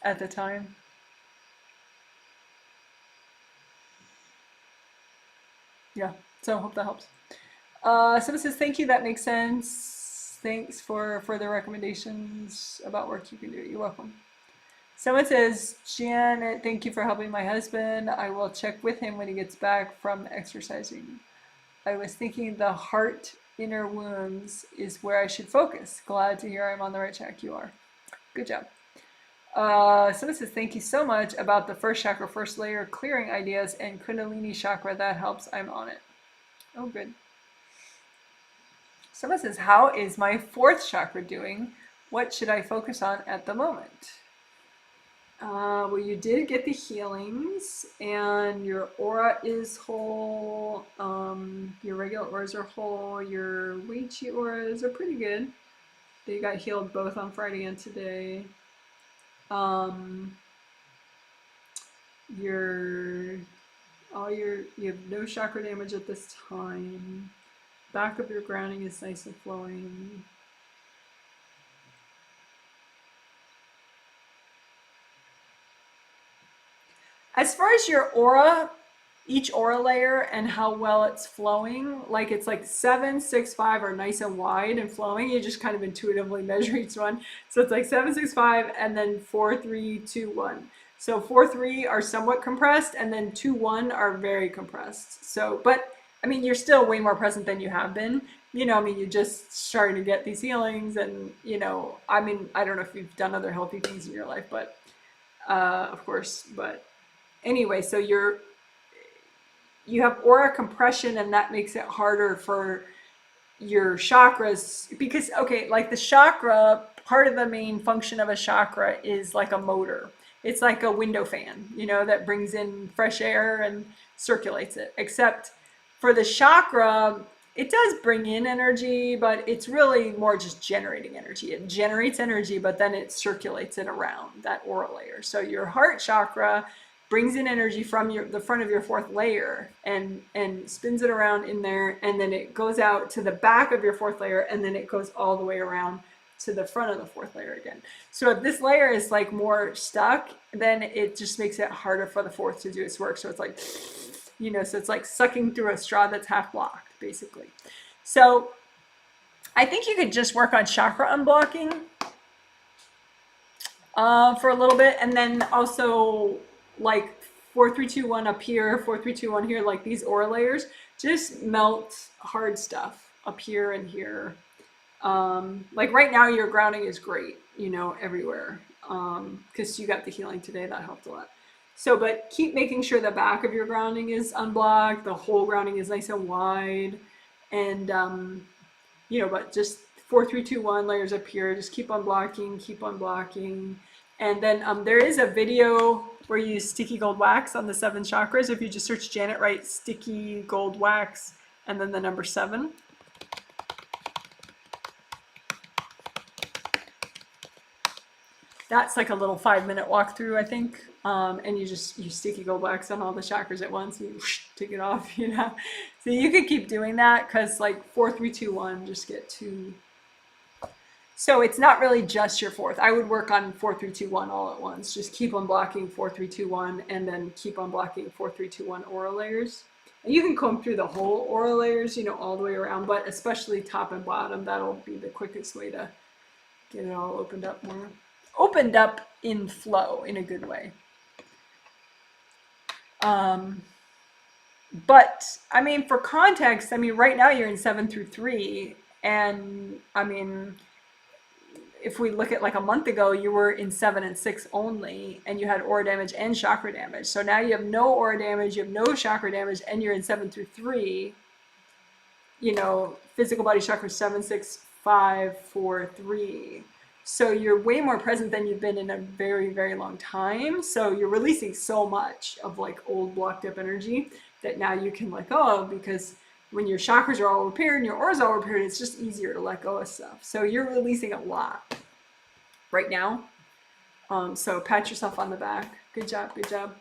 at the time. Yeah, so I hope that helps. Someone says, thank you, that makes sense. Thanks for further recommendations about work you can do. You're welcome. Someone says, Janet, thank you for helping my husband. I will check with him when he gets back from exercising. I was thinking the heart inner wounds is where I should focus. Glad to hear I'm on the right track. You are. Good job. Someone says, thank you so much about the first chakra, first layer, clearing ideas, and Kundalini chakra. That helps. I'm on it. Oh, good. Someone says, how is my 4th chakra doing? What should I focus on at the moment? Well, you did get the healings, and your aura is whole. Your regular auras are whole. Your Wei Chi auras are pretty good. They got healed both on Friday and today. You have no chakra damage at this time. Back of your grounding is nice and flowing. As far as your aura, each aura layer and how well it's flowing, like it's like 7, 6, 5 are nice and wide and flowing. You just kind of intuitively measure each one. So it's like 7, 6, 5, and then 4, 3, 2, 1. So 4, 3 are somewhat compressed, and then 2, 1 are very compressed. So, but I mean, you're still way more present than you have been. I mean, you're just starting to get these healings, and I mean, I don't know if you've done other healthy things in your life, but of course, but anyway, so you have aura compression, and that makes it harder for your chakras, because okay, like the chakra, part of the main function of a chakra is like a motor. It's like a window fan, that brings in fresh air and circulates it. Except for the chakra, it does bring in energy, but it's really more just generating energy. It generates energy, but then it circulates it around that aura layer. So your heart chakra brings in energy from the front of your 4th layer and spins it around in there, and then it goes out to the back of your 4th layer, and then it goes all the way around to the front of the 4th layer again. So if this layer is like more stuck, then it just makes it harder for the 4th to do its work. So it's like, so it's like sucking through a straw that's half blocked, basically. So I think you could just work on chakra unblocking for a little bit, and then also like 4, 3, 2, 1 up here, 4, 3, 2, 1 here, like these aura layers, just melt hard stuff up here and here. Like right now your grounding is great, everywhere, because you got the healing today. That helped a lot. So, but keep making sure the back of your grounding is unblocked, the whole grounding is nice and wide, and but just 4, 3, 2, 1 layers up here, just keep unblocking. And then there is a video where you use sticky gold wax on the 7 chakras. If you just search Janet Wright sticky gold wax and then the number 7. That's like a little 5-minute walkthrough, I think. And you sticky gold wax on all the chakras at once. You take it off, you know. So you could keep doing that because like 4, 3, 2, 1, just get too. So it's not really just your fourth. I would work on 4, 3, 2, 1 all at once. Just keep on blocking 4, 3, 2, 1, and then keep on blocking 4, 3, 2, 1 aura layers. And you can comb through the whole aura layers, you know, all the way around, but especially top and bottom. That'll be the quickest way to get it all opened up more. Opened up in flow in a good way. But I mean, for context, I mean, right now you're in 7 through 3, and I mean, if we look at like a month ago, you were in 7 and 6 only, and you had aura damage and chakra damage. So now you have no aura damage, you have no chakra damage, and you're in 7 through 3. You know, physical body chakra 7, 6, 5, 4, 3. So you're way more present than you've been in a very, very long time. So you're releasing so much of like old blocked up energy that now you can let go of, because when your chakras are all repaired and your auras are all repaired, it's just easier to let go of stuff. So you're releasing a lot right now. So pat yourself on the back. Good job, good job.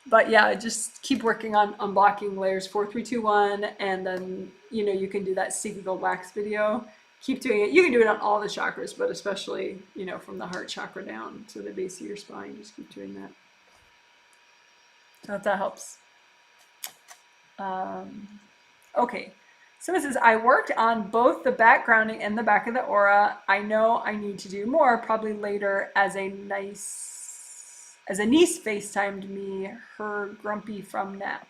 But yeah, just keep working on unblocking layers 4, 3, 2, 1, and then, you know, you can do that sticky gold wax video. Keep doing it. You can do it on all the chakras, but especially, you know, from the heart chakra down to the base of your spine. Just keep doing that. So if that helps. Okay, so it says, I worked on both the back grounding and the back of the aura. I know I need to do more, probably later, as a niece FaceTimed me, her grumpy from nap.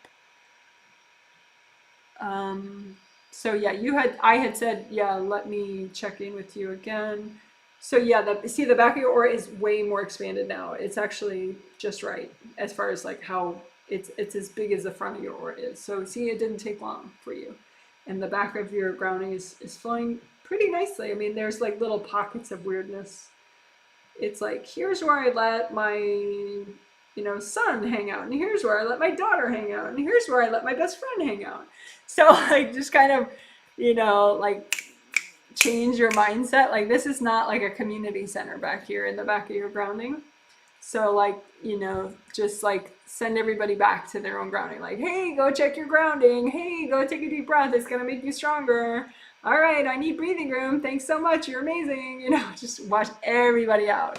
So yeah, I had said, yeah, let me check in with you again. So yeah, see, the back of your aura is way more expanded now. It's actually just right as far as like how it's as big as the front of your aura is. So see, it didn't take long for you. And the back of your grounding is flowing pretty nicely. I mean, there's like little pockets of weirdness. It's like, here's where I let my, you know, son hang out, and here's where I let my daughter hang out, and here's where I let my best friend hang out. So like, just kind of, you know, like change your mindset. Like, this is not like a community center back here in the back of your grounding. So like, you know, just like send everybody back to their own grounding. Like, hey, go check your grounding. Hey, go take a deep breath. It's gonna make you stronger. All right, I need breathing room. Thanks so much. You're amazing. You know, just watch everybody out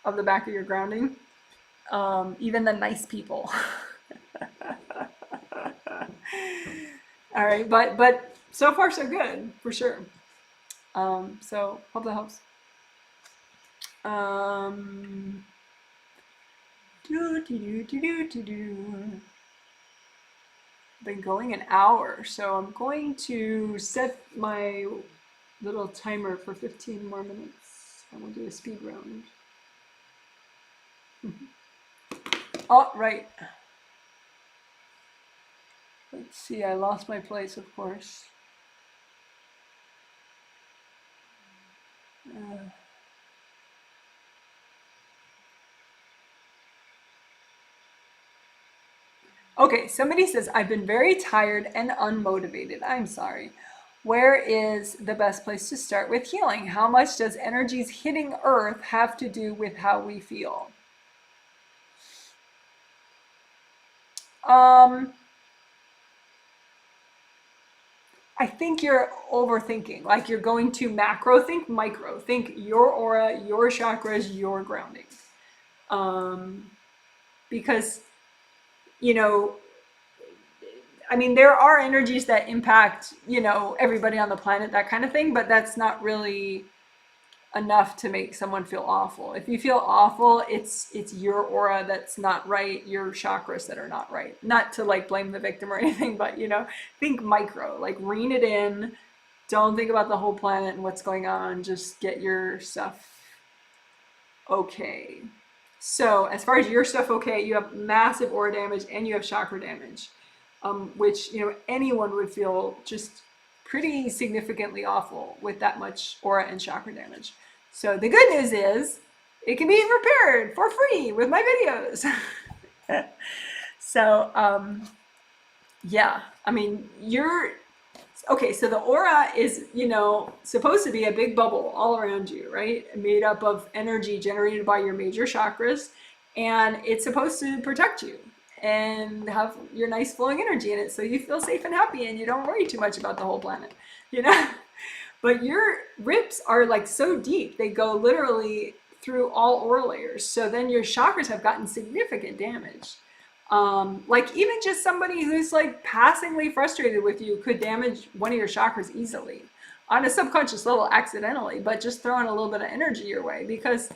of the back of your grounding. Even the nice people. All right, but so far so good, for sure. So hope that helps. Been going an hour, so I'm going to set my little timer for 15 more minutes, and we'll do a speed round. Oh, right. Let's see, I lost my place, of course. Okay, somebody says, I've been very tired and unmotivated. I'm sorry. Where is the best place to start with healing? How much does energies hitting Earth have to do with how we feel? I think you're overthinking. Like, you're going to macro, think micro. Think your aura, your chakras, your grounding. Because, you know, I mean, there are energies that impact, you know, everybody on the planet, that kind of thing, but that's not really enough to make someone feel awful. If you feel awful, it's your aura that's not right, your chakras that are not right. Not to like blame the victim or anything, but, you know, think micro, like rein it in. Don't think about the whole planet and what's going on. Just get your stuff okay. So as far as your stuff okay, you have massive aura damage and you have chakra damage, which, you know, anyone would feel just pretty significantly awful with that much aura and chakra damage. So the good news is it can be repaired for free with my videos. So yeah, I mean, Okay, so the aura is, supposed to be a big bubble all around you, right? Made up of energy generated by your major chakras, and it's supposed to protect you and have your nice flowing energy in it so you feel safe and happy and you don't worry too much about the whole planet, you know? But your rips are like so deep, they go literally through all aura layers. So then your chakras have gotten significant damage. Like even just somebody who's like passingly frustrated with you could damage one of your chakras easily on a subconscious level accidentally, but just throwing a little bit of energy your way because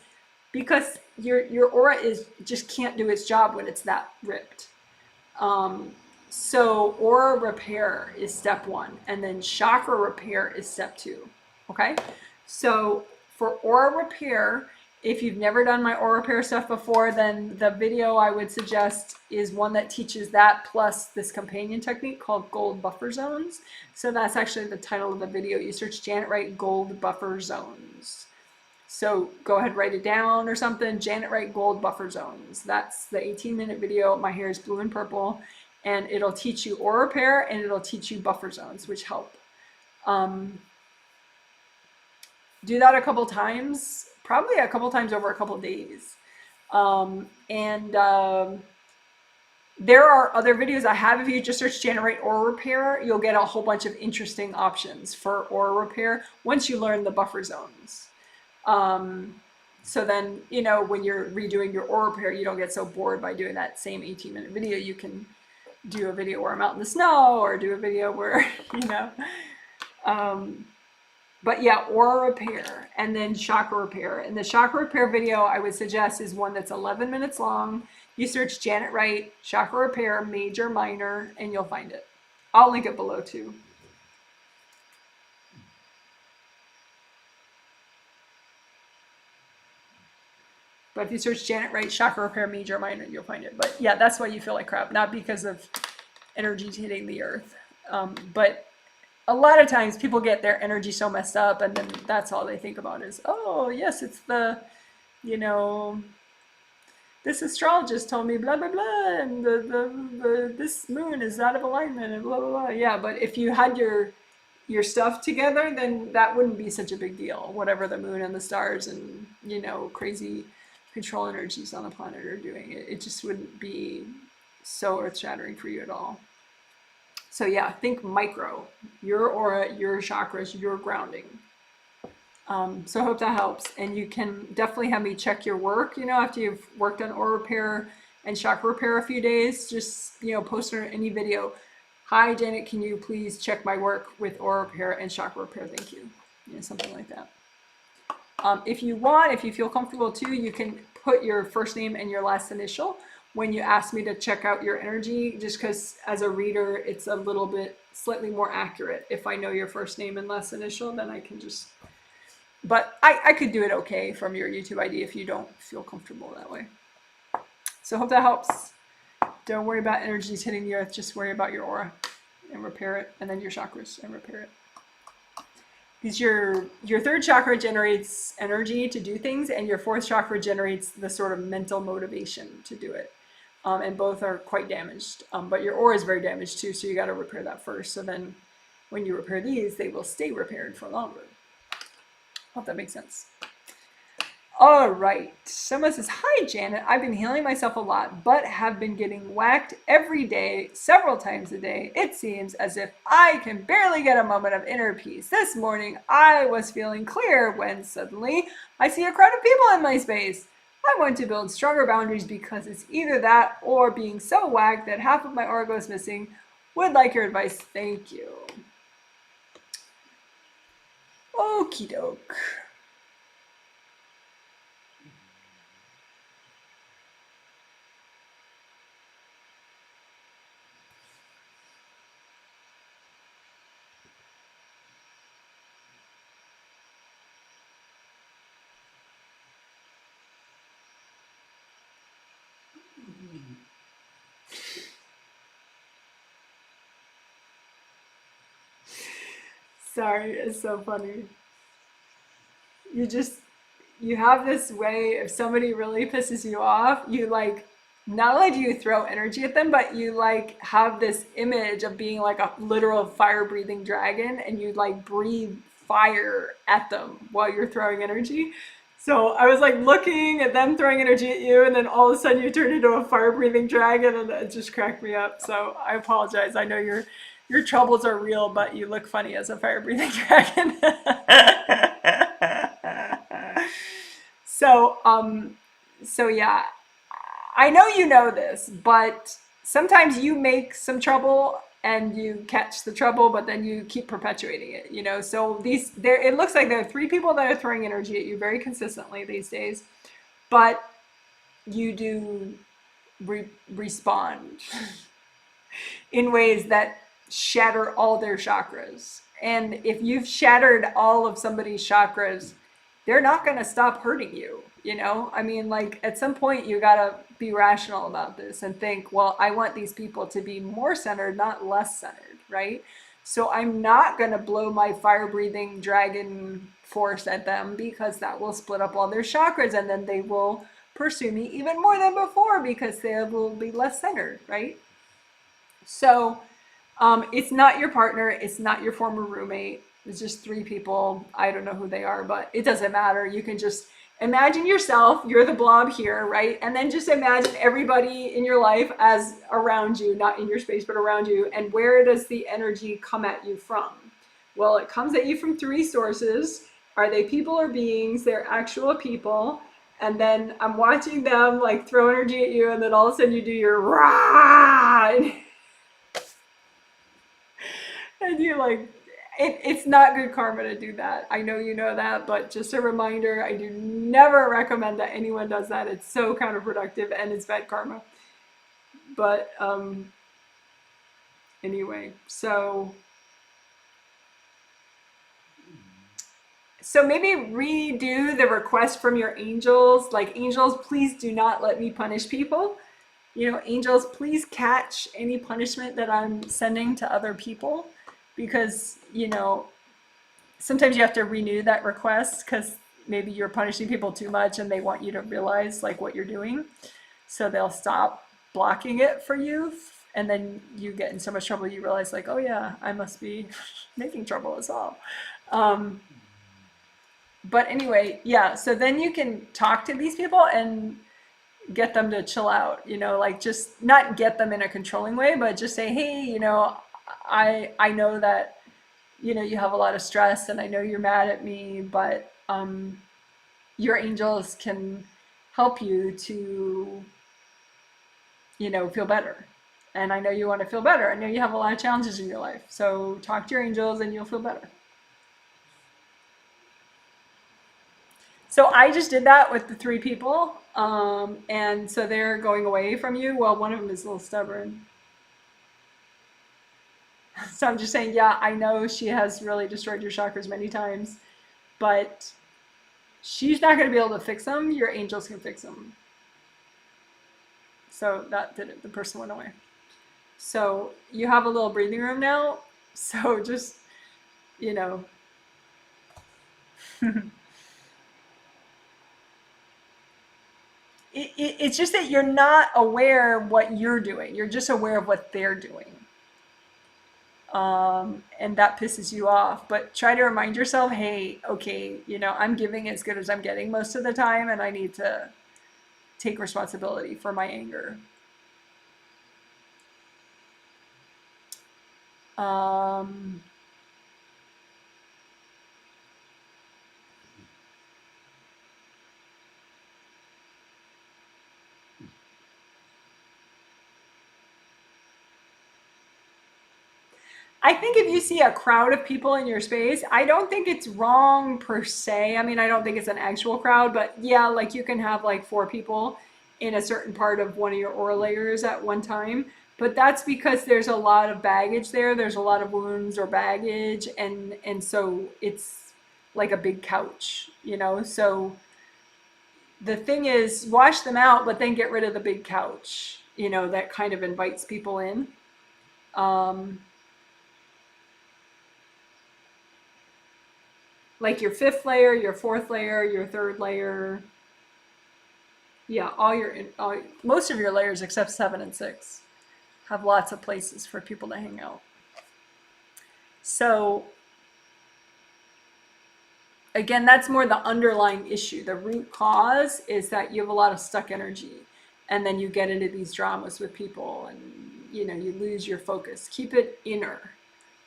your aura is just can't do its job when it's that ripped. So aura repair is step one, and then chakra repair is step two. Okay, so for aura repair, if you've never done my aura repair stuff before, then the video I would suggest is one that teaches that plus this companion technique called gold buffer zones. So that's actually the title of the video. You search Janet Wright gold buffer zones. So go ahead, write it down or something. Janet Wright gold buffer zones. That's the 18-minute video. My hair is blue and purple, and it'll teach you aura repair and it'll teach you buffer zones, which help. Do that a couple times, probably a couple times over a couple days. There are other videos I have. If you just search Janet Wright aura repair, you'll get a whole bunch of interesting options for aura repair once you learn the buffer zones. So then, when you're redoing your aura repair, you don't get so bored by doing that same 18-minute video. You can do a video where I'm out in the snow or do a video where, but yeah, aura repair and then chakra repair. And the chakra repair video I would suggest is one that's 11 minutes long. You search Janet Wright, chakra repair, major, minor, and you'll find it. I'll link it below too. But if you search Janet Wright, chakra repair, major, minor, you'll find it. But yeah, that's why you feel like crap, not because of energy hitting the earth. But a lot of times people get their energy so messed up and then that's all they think about is, oh, yes, it's the, this astrologist told me blah, blah, blah, and this moon is out of alignment and blah, blah, blah. Yeah, but if you had your stuff together, then that wouldn't be such a big deal. Whatever the moon and the stars and, crazy control energies on the planet are doing, it just wouldn't be so earth-shattering for you at all. So yeah, think micro, your aura, your chakras, your grounding. So I hope that helps. And you can definitely have me check your work, after you've worked on aura repair and chakra repair a few days, just, post on any video. Hi, Janet, can you please check my work with aura repair and chakra repair? Thank you. Something like that. If you want, if you feel comfortable too, you can put your first name and your last initial when you ask me to check out your energy, just because as a reader, it's a little bit slightly more accurate. If I know your first name and last initial, then I can just, but I could do it okay from your YouTube ID if you don't feel comfortable that way. So hope that helps. Don't worry about energies hitting the earth, just worry about your aura and repair it, and then your chakras and repair it. Because your third chakra generates energy to do things, and your fourth chakra generates the sort of mental motivation to do it. And both are quite damaged. But your aura is very damaged too, so you got to repair that first. So then when you repair these, they will stay repaired for longer. Hope that makes sense. All right, someone says, hi, Janet. I've been healing myself a lot, but have been getting whacked every day, several times a day. It seems as if I can barely get a moment of inner peace. This morning, I was feeling clear when suddenly I see a crowd of people in my space. I want to build stronger boundaries because it's either that or being so whacked that half of my aura goes missing. Would like your advice. Thank you. Okie doke. Sorry, it's so funny. You have this way, if somebody really pisses you off, you like not only do you throw energy at them, but you like have this image of being like a literal fire breathing dragon, and you like breathe fire at them while you're throwing energy. So I was like looking at them throwing energy at you, and then all of a sudden you turn into a fire breathing dragon, and it just cracked me up. So I apologize. I know your troubles are real, but you look funny as a fire breathing dragon. So so yeah, I know you know this, but sometimes you make some trouble and you catch the trouble, but then you keep perpetuating it, you know? So these there it looks like there are three people that are throwing energy at you very consistently these days, but you do respond in ways that shatter all their chakras. And if you've shattered all of somebody's chakras, they're not going to stop hurting you. You know, I mean, like at some point, you got to be rational about this and think, well, I want these people to be more centered, not less centered, right? So I'm not going to blow my fire breathing dragon force at them because that will split up all their chakras and then they will pursue me even more than before because they will be less centered, right? So it's not your partner. It's not your former roommate. It's just three people. I don't know who they are, but it doesn't matter. You can just imagine yourself. You're the blob here, right? And then just imagine everybody in your life as around you, not in your space, but around you. And where does the energy come at you from? Well, it comes at you from three sources. Are they people or beings? They're actual people. And then I'm watching them like throw energy at you, and then all of a sudden you do your rah, and you like it's not good karma to do that. I know you know that, but just a reminder, I do never recommend that anyone does that. It's so counterproductive and it's bad karma. But anyway, so maybe redo the request from your angels. Like, angels, please do not let me punish people. You know, angels, please catch any punishment that I'm sending to other people, because, you know, sometimes you have to renew that request because maybe you're punishing people too much and they want you to realize like what you're doing. So they'll stop blocking it for you. And then you get in so much trouble, you realize like, oh yeah, I must be making trouble as well. Um, but anyway, yeah, so then you can talk to these people and get them to chill out, you know, like just not get them in a controlling way, but just say, hey, you know, I know that, you know, you have a lot of stress and I know you're mad at me, but your angels can help you to, you know, feel better. And I know you want to feel better. I know you have a lot of challenges in your life. So talk to your angels and you'll feel better. So I just did that with the three people. And so they're going away from you. Well, one of them is a little stubborn. So I'm just saying, yeah, I know she has really destroyed your chakras many times, but she's not going to be able to fix them. Your angels can fix them. So that did it. The person went away. So you have a little breathing room now. So just, you know, it's just that you're not aware of what you're doing. You're just aware of what they're doing. And that pisses you off. But try to remind yourself, hey, okay, you know, I'm giving as good as I'm getting most of the time, and I need to take responsibility for my anger. Um, I think if you see a crowd of people in your space, I don't think it's wrong per se. I mean, I don't think it's an actual crowd, but yeah, like you can have like four people in a certain part of one of your aura layers at one time. But that's because there's a lot of baggage there. There's a lot of wounds or baggage, and so it's like a big couch, you know? So the thing is, wash them out, but then get rid of the big couch, you know, that kind of invites people in. Um, like your fifth layer, your fourth layer, your third layer, Yeah, most of your layers except 7 and 6 have lots of places for people to hang out. So again, that's more the underlying issue. The root cause is that you have a lot of stuck energy, and then you get into these dramas with people, and you lose your focus. Keep it inner.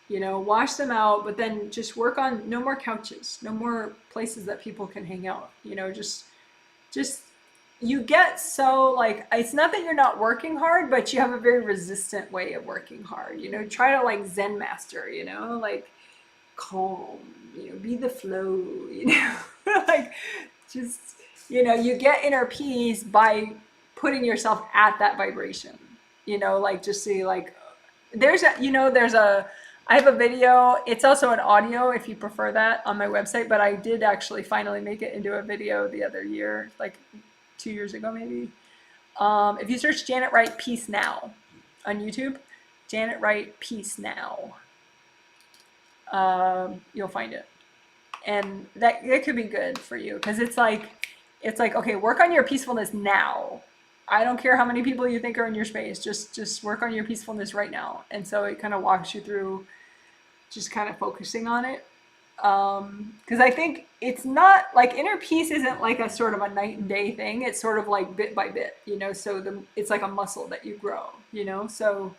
Wash them out, but then just work on no more couches, no more places that people can hang out. Just you get so like, it's not that you're not working hard, but you have a very resistant way of working hard. Try to like Zen master. Like calm. Be the flow. Like just you get inner peace by putting yourself at that vibration. Like just see like I have a video. It's also an audio if you prefer that on my website, but I did actually finally make it into a video the other year, like 2 years ago maybe. If you search Janet Wright Peace Now on YouTube, Janet Wright Peace Now, you'll find it. And that could be good for you, because it's like, okay, work on your peacefulness now. I don't care how many people you think are in your space. Just work on your peacefulness right now. And so it kind of walks you through just kind of focusing on it. Because I think it's not like inner peace isn't like a sort of a night and day thing. It's sort of like bit by bit, so it's like a muscle that you grow, so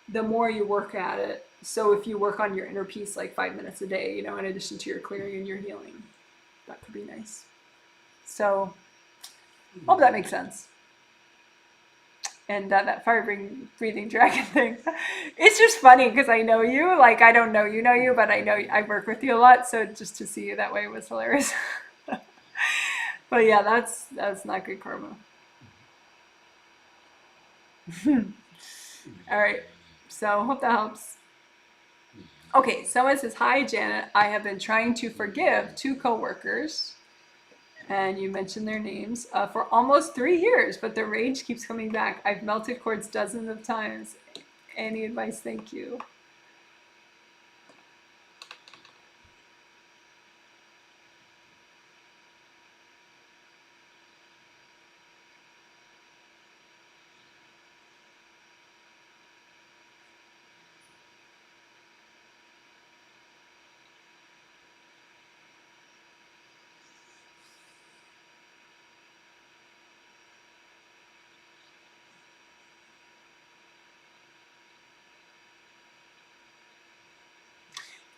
the more you work at it. So if you work on your inner peace like 5 minutes a day, in addition to your clearing and your healing, that could be nice. So hope that makes sense. And that fire breathing dragon thing, it's just funny because I know you. Like, I don't know you, but I know I work with you a lot. So just to see you that way was hilarious. But yeah, that's not good karma. All right. So hope that helps. Okay, someone says, "Hi, Janet. I have been trying to forgive 2 coworkers," and you mentioned their names, "for almost 3 years, but the rage keeps coming back. I've melted cords dozens of times. Any advice? Thank you."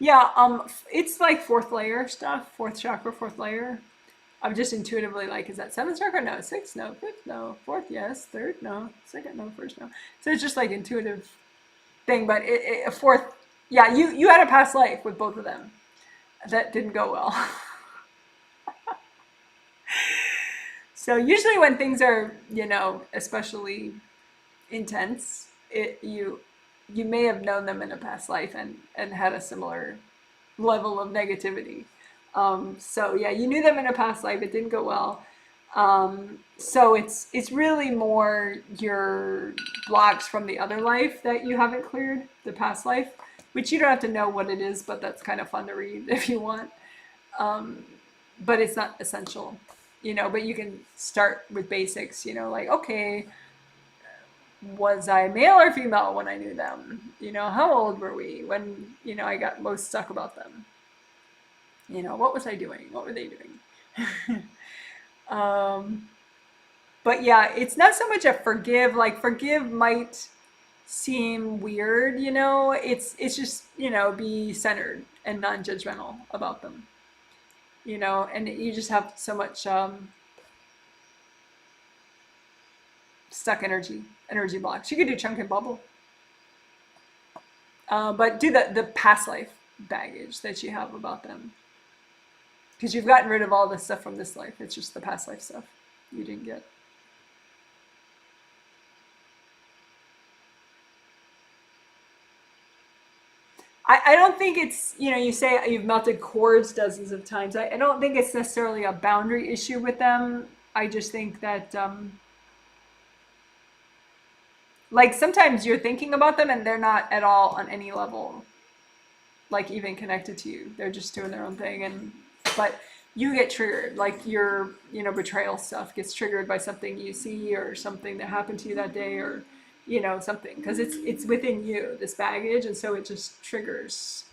Yeah, it's like 4th layer stuff, 4th chakra, 4th layer. I'm just intuitively like, is that 7th chakra? No. 6th? No. 5th? No. 4th? Yes. 3rd? No. 2nd? No. 1st? No. So it's just like intuitive thing, but a 4th, yeah, you had a past life with both of them. That didn't go well. So usually when things are, especially intense, you may have known them in a past life and had a similar level of negativity. So yeah, you knew them in a past life. It didn't go well. So it's really more your blocks from the other life that you haven't cleared, the past life, which you don't have to know what it is, but that's kind of fun to read if you want. But it's not essential, but you can start with basics, like, okay, was I male or female when I knew them? How old were we when, I got most stuck about them? What was I doing? What were they doing? But yeah, it's not so much a forgive. Like, forgive might seem weird, it's just, be centered and non-judgmental about them, and you just have so much stuck energy blocks. You could do chunk and bubble, but do the past life baggage that you have about them, because you've gotten rid of all the stuff from this life. It's just the past life stuff you didn't get. I don't think it's, you say you've melted cords dozens of times. I don't think it's necessarily a boundary issue with them. I just think that, like, sometimes you're thinking about them and they're not at all on any level, like, even connected to you. They're just doing their own thing. But you get triggered, like your, you know, betrayal stuff gets triggered by something you see or something that happened to you that day, or, you know, something, because it's within you, this baggage, and so it just triggers.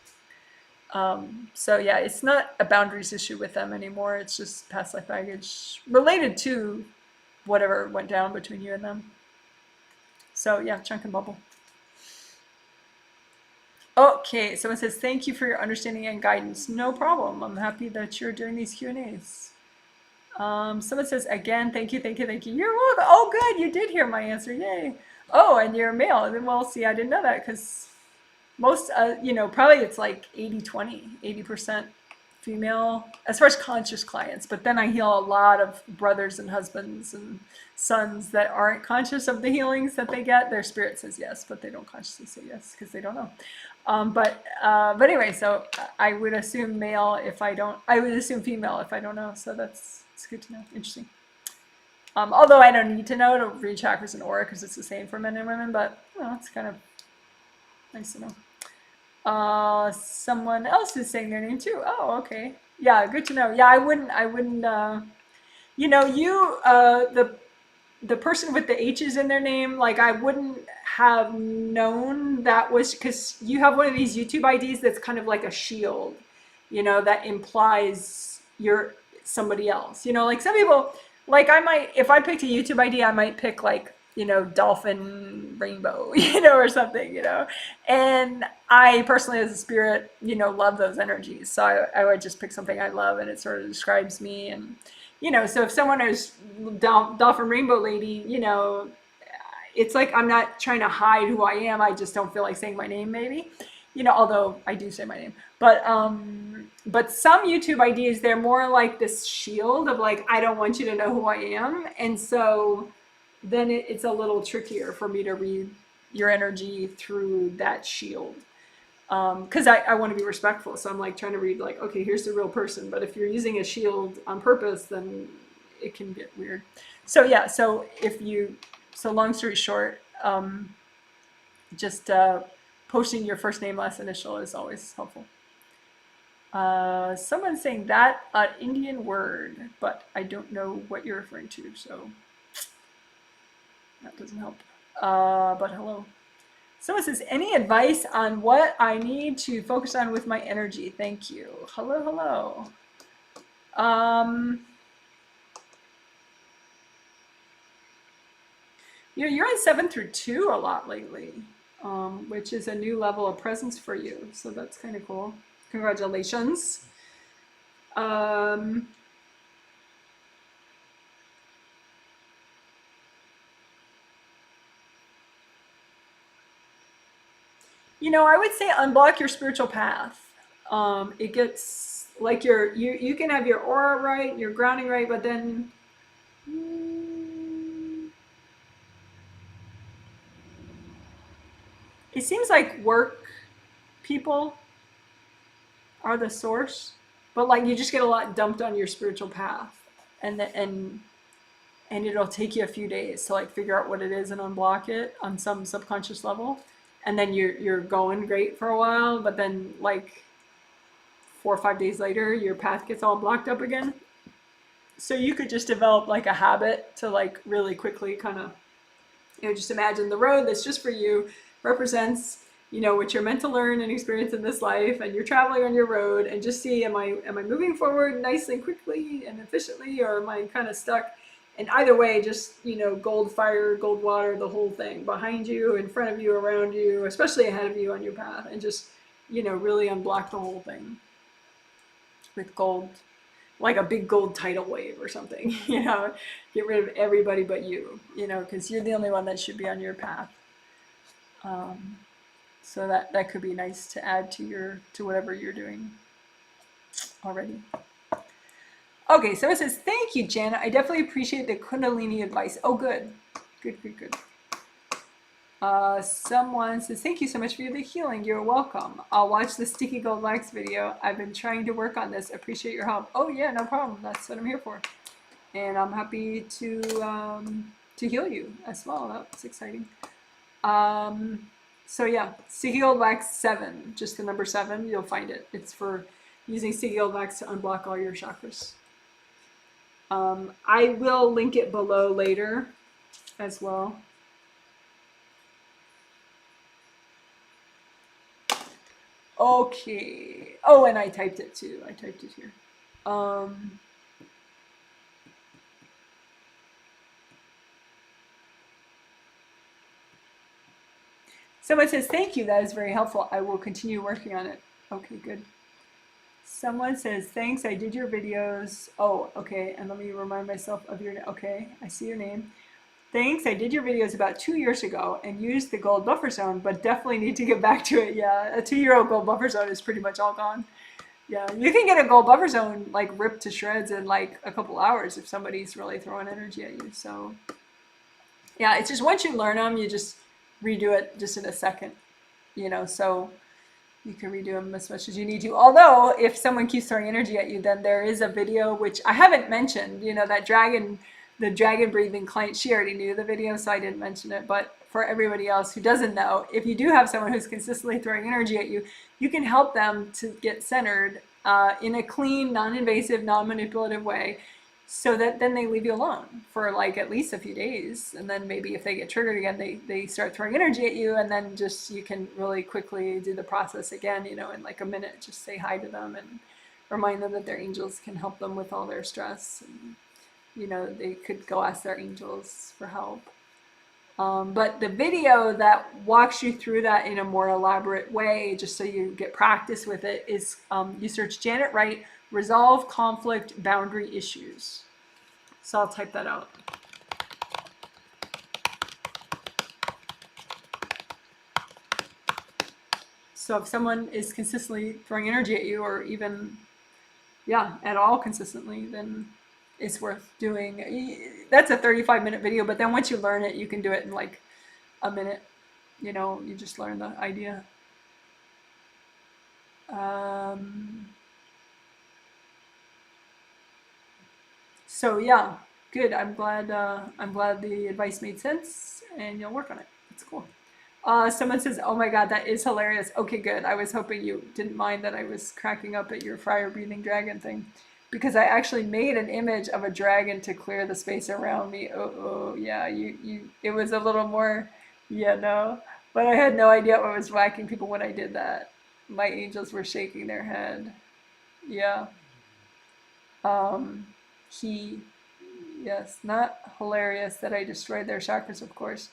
So yeah, it's not a boundaries issue with them anymore. It's just past life baggage related to whatever went down between you and them. So yeah, chunk and bubble. Okay, someone says, thank you for your understanding and guidance. No problem. I'm happy that you're doing these Q&As. Someone says, again, thank you, thank you, thank you. You're welcome. Oh, good. You did hear my answer. Yay. Oh, and you're male. Well, see, I didn't know that because most, you know, probably it's like 80-20, 80% female as far as conscious clients. But then I heal a lot of brothers and husbands and sons that aren't conscious of the healings that they get. Their spirit says yes, but they don't consciously say yes because they don't know. But anyway, so I would assume male if I don't, I would assume female if I don't know. So it's good to know. Interesting. Although I don't need to know to read chakras and aura because it's the same for men and women, but you know, it's kind of nice to know. Someone else is saying their name too. Oh, okay. Yeah, good to know. Yeah, I wouldn't, you know, the person with the H's in their name, like I wouldn't have known that was because you have one of these YouTube IDs that's kind of like a shield, you know, that implies you're somebody else. You know, like some people, like I might, if I picked a YouTube ID, I might pick like, you know, dolphin rainbow, you know, or something, you know. And I personally, as a spirit, you know, love those energies. So I would just pick something I love and it sort of describes me. And you know, so if someone is dolphin rainbow lady, you know, it's like I'm not trying to hide who I am. I just don't feel like saying my name, maybe, you know, although I do say my name. But some YouTube ideas, they're more like this shield of like, I don't want you to know who I am. And so then it's a little trickier for me to read your energy through that shield. Because I want to be respectful, so I'm like trying to read like, okay, here's the real person, but if you're using a shield on purpose, then it can get weird. So yeah, so long story short, just posting your first name, last initial is always helpful. Someone's saying that Indian word, but I don't know what you're referring to, so that doesn't help. But hello. Someone says, any advice on what I need to focus on with my energy? Thank you. Hello, hello. You're on 7 through 2 a lot lately, which is a new level of presence for you. So that's kind of cool. Congratulations. You know, I would say unblock your spiritual path. It gets like you can have your aura right, your grounding right, but then it seems like work people are the source, but like you just get a lot dumped on your spiritual path, and it'll take you a few days to like figure out what it is and unblock it on some subconscious level, and then you're going great for a while, but then like 4 or 5 days later, your path gets all blocked up again. So you could just develop like a habit to like really quickly kind of, you know, just imagine the road that's just for you represents, you know, what you're meant to learn and experience in this life, and you're traveling on your road, and just see, am I moving forward nicely, quickly, and efficiently, or am I kind of stuck? And either way, just, you know, gold fire, gold water, the whole thing behind you, in front of you, around you, especially ahead of you on your path, and just, you know, really unblock the whole thing with gold, like a big gold tidal wave or something, you know, get rid of everybody but you, you know, because you're the only one that should be on your path. So that could be nice to add to whatever you're doing already. Okay, so it says, thank you, Jana. I definitely appreciate the Kundalini advice. Oh, good. Good, good, good. Someone says, thank you so much for the healing. You're welcome. I'll watch the Sticky Gold Wax video. I've been trying to work on this. Appreciate your help. Oh, yeah, no problem. That's what I'm here for. And I'm happy to heal you as well. That's exciting. So yeah, Sticky Gold Wax 7, just the number 7, you'll find it. It's for using Sticky Gold Wax to unblock all your chakras. I will link it below later as well. Okay. Oh, and I typed it too. I typed it here. Someone says, thank you. That is very helpful. I will continue working on it. Okay, good. Someone says, thanks. I did your videos. Oh, okay. And let me remind myself of your name. Okay, I see your name. Thanks. I did your videos about 2 years ago and used the gold buffer zone, but definitely need to get back to it. Yeah, a 2-year-old gold buffer zone is pretty much all gone. Yeah, you can get a gold buffer zone like ripped to shreds in like a couple hours if somebody's really throwing energy at you. So yeah, it's just once you learn them, you just redo it just in a second, you know, so you can redo them as much as you need to. Although if someone keeps throwing energy at you, then there is a video, which I haven't mentioned, you know, that dragon, the dragon breathing client, she already knew the video, so I didn't mention it. But for everybody else who doesn't know, if you do have someone who's consistently throwing energy at you, you can help them to get centered in a clean, non-invasive, non-manipulative way, so that then they leave you alone for like at least a few days. And then maybe if they get triggered again, they start throwing energy at you, and then just you can really quickly do the process again, you know, in like a minute. Just say hi to them and remind them that their angels can help them with all their stress. And, you know, they could go ask their angels for help. But the video that walks you through that in a more elaborate way, just so you get practice with it, is you search Janet Wright, Resolve Conflict Boundary Issues. So I'll type that out. So if someone is consistently throwing energy at you, or even, yeah, at all consistently, then it's worth doing. That's a 35-minute video, but then once you learn it, you can do it in like a minute. You know, you just learn the idea. So yeah, good. I'm glad the advice made sense, and you'll work on it. It's cool. Someone says, oh my God, that is hilarious. Okay, good. I was hoping you didn't mind that I was cracking up at your fire breathing dragon thing, because I actually made an image of a dragon to clear the space around me. Oh, yeah, it was a little more, yeah, no, but I had no idea what was whacking people when I did that. My angels were shaking their head. Yeah. Yes, not hilarious that I destroyed their chakras, of course,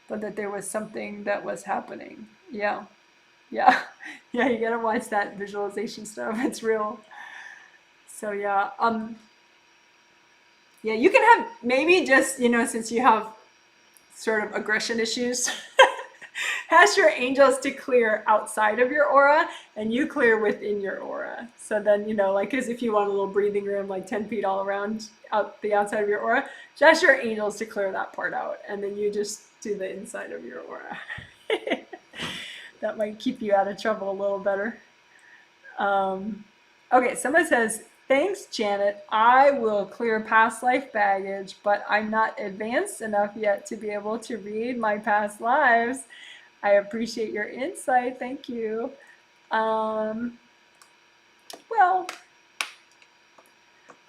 but that there was something that was happening. Yeah. Yeah. Yeah, you gotta watch that visualization stuff. It's real. So yeah. Yeah, you can have maybe just, you know, since you have sort of aggression issues, ask your angels to clear outside of your aura, and you clear within your aura. So then, you know, like, as if you want a little breathing room, like 10 feet all around the outside of your aura, just your angels to clear that part out. And then you just do the inside of your aura. That might keep you out of trouble a little better. Okay, someone says, thanks, Janet. I will clear past life baggage, but I'm not advanced enough yet to be able to read my past lives. I appreciate your insight. Thank you. Well,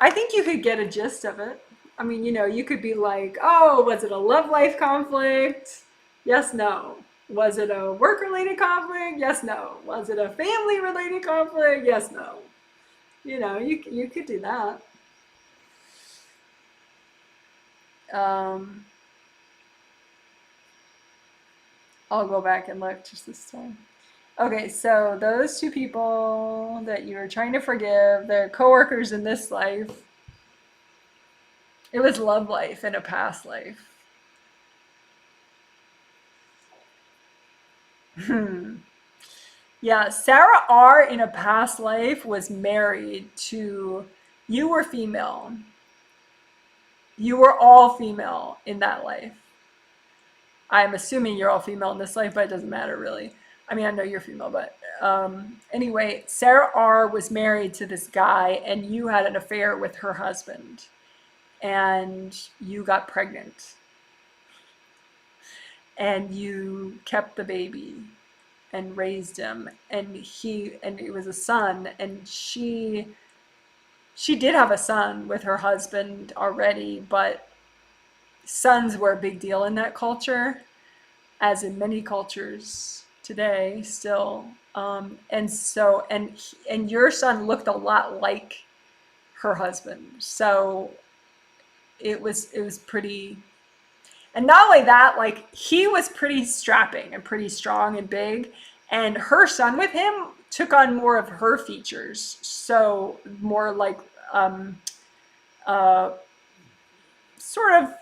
I think you could get a gist of it. I mean, you know, you could be like, oh, was it a love life conflict? Yes, no. Was it a work-related conflict? Yes, no. Was it a family-related conflict? Yes, no. You know, you could do that. I'll go back and look just this time. Okay, so those two people that you were trying to forgive, they're coworkers in this life. It was love life in a past life. Yeah, Sarah R. in a past life was married to, you were female. You were all female in that life. I'm assuming you're all female in this life, but it doesn't matter really. I mean, I know you're female, but anyway, Sarah R. was married to this guy, and you had an affair with her husband, and you got pregnant, and you kept the baby. and raised him, and it was a son, and she did have a son with her husband already, but sons were a big deal in that culture, as in many cultures today still. And so, and your son looked a lot like her husband, so it was pretty. And not only that, like, he was pretty strapping and pretty strong and big, and her son with him took on more of her features, so more like uh, sort of,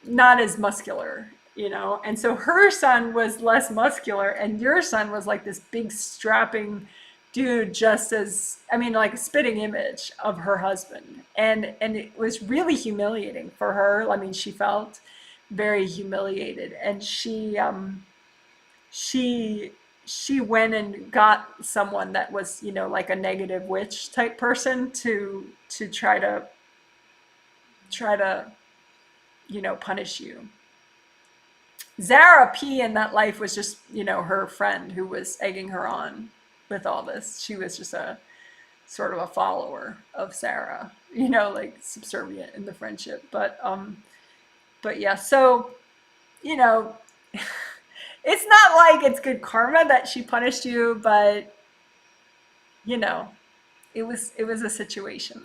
not as muscular, and so her son was less muscular, and your son was like this big strapping dude, just as, I mean, like a spitting image of her husband, and it was really humiliating for her. I mean, she felt very humiliated, and she she went and got someone that was, like a negative witch type person to try to punish you. Zara P in that life was just, her friend who was egging her on with all this. She was just a sort of a follower of Sarah, like subservient in the friendship. But yeah, so, you know, it's not like it's good karma that she punished you, but it was a situation.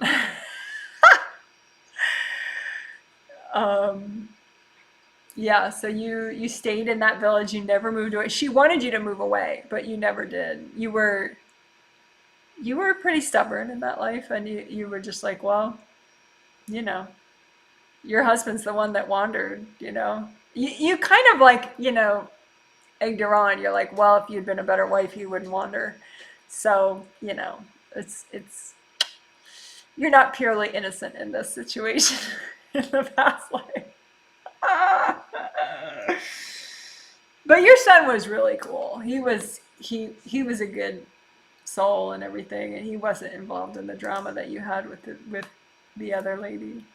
um Yeah, so you stayed in that village, you never moved away. She wanted you to move away, but you never did. You were pretty stubborn in that life, and you were just like, well, you know, your husband's the one that wandered. You kind of like, egged her on. You're like, well, if you'd been a better wife, you wouldn't wander. So, it's you're not purely innocent in this situation in the past life. But your son was really cool. He was a good soul and everything, and he wasn't involved in the drama that you had with the other lady.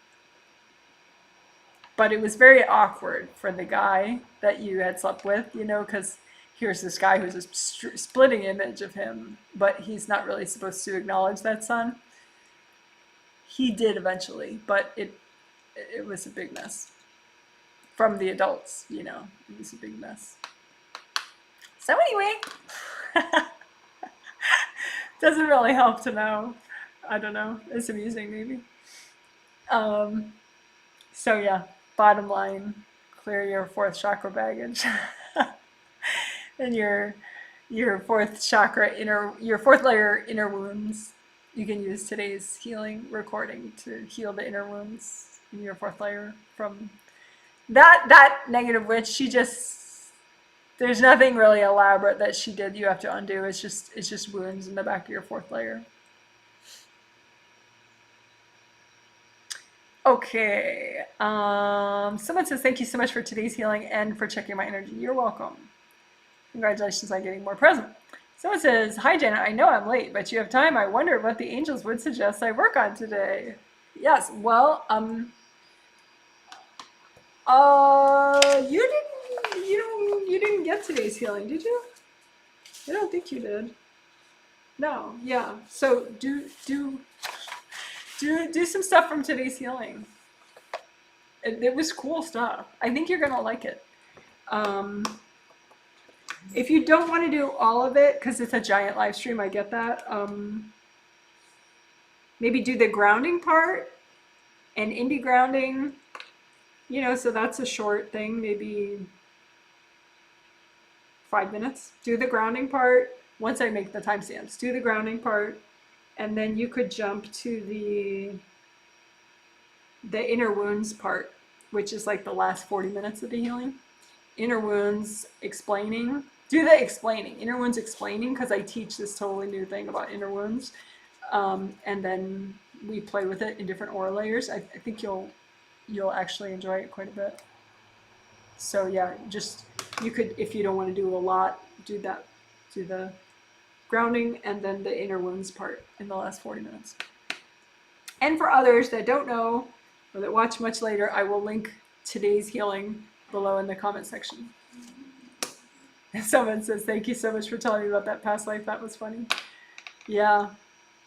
But it was very awkward for the guy that you had slept with, because here's this guy who's a splitting image of him, but he's not really supposed to acknowledge that son. He did eventually, but it was a big mess. From the adults, it was a big mess. So anyway, doesn't really help to know. I don't know. It's amusing, maybe. So yeah, bottom line, clear your fourth chakra baggage, and your fourth layer inner wounds. You can use today's healing recording to heal the inner wounds in your fourth layer from that negative witch. There's nothing really elaborate that she did you have to undo. It's just wounds in the back of your fourth layer. Okay. Someone says, thank you so much for today's healing and for checking my energy. You're welcome. Congratulations on getting more present. Someone says, hi Jenna, I know I'm late, but you have time. I wonder what the angels would suggest I work on today. Yes, well, you didn't get today's healing, did you? I don't think you did. No, yeah. So do some stuff from today's healing. It was cool stuff. I think you're gonna like it. If you don't want to do all of it, because it's a giant live stream, I get that. Maybe do the grounding part and indie grounding. So that's a short thing, maybe 5 minutes. Do the grounding part. Once I make the timestamps, do the grounding part, and then you could jump to the inner wounds part, which is like the last 40 minutes of the healing. Inner wounds explaining. Do the explaining. Inner wounds explaining, because I teach this totally new thing about inner wounds. And then we play with it in different aura layers. I think you'll actually enjoy it quite a bit. So yeah, you could, if you don't want to do a lot, do the grounding and then the inner wounds part in the last 40 minutes. And for others that don't know or that watch much later, I will link today's healing below in the comment section. Someone says, thank you so much for telling me about that past life. That was funny. Yeah.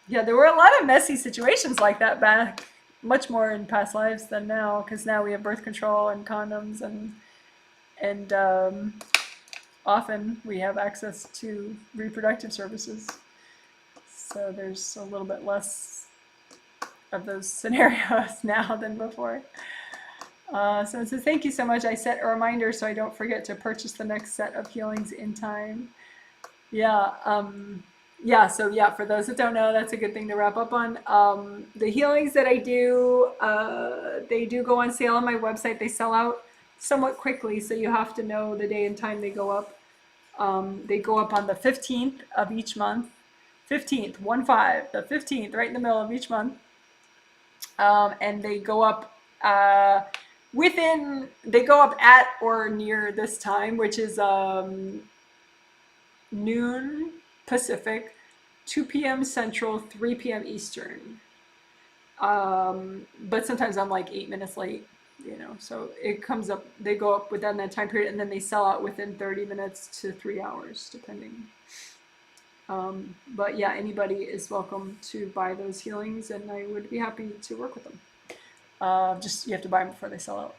Yeah, there were a lot of messy situations like that back, much more in past lives than now, because now we have birth control and condoms, and often we have access to reproductive services. So there's a little bit less of those scenarios now than before. So it says, thank you so much. I set a reminder so I don't forget to purchase the next set of healings in time. Yeah. Yeah, so yeah, for those that don't know, that's a good thing to wrap up on. The healings that I do, they do go on sale on my website. They sell out somewhat quickly, so you have to know the day and time they go up. They go up on the 15th of each month. 15th, 1-5, the 15th, right in the middle of each month. And they go up they go up at or near this time, which is noon Pacific, 2 p.m. Central, 3 p.m. Eastern. But sometimes I'm like 8 minutes late, so it comes up, they go up within that time period, and then they sell out within 30 minutes to 3 hours, depending. But yeah, anybody is welcome to buy those healings, and I would be happy to work with them. Just you have to buy them before they sell out.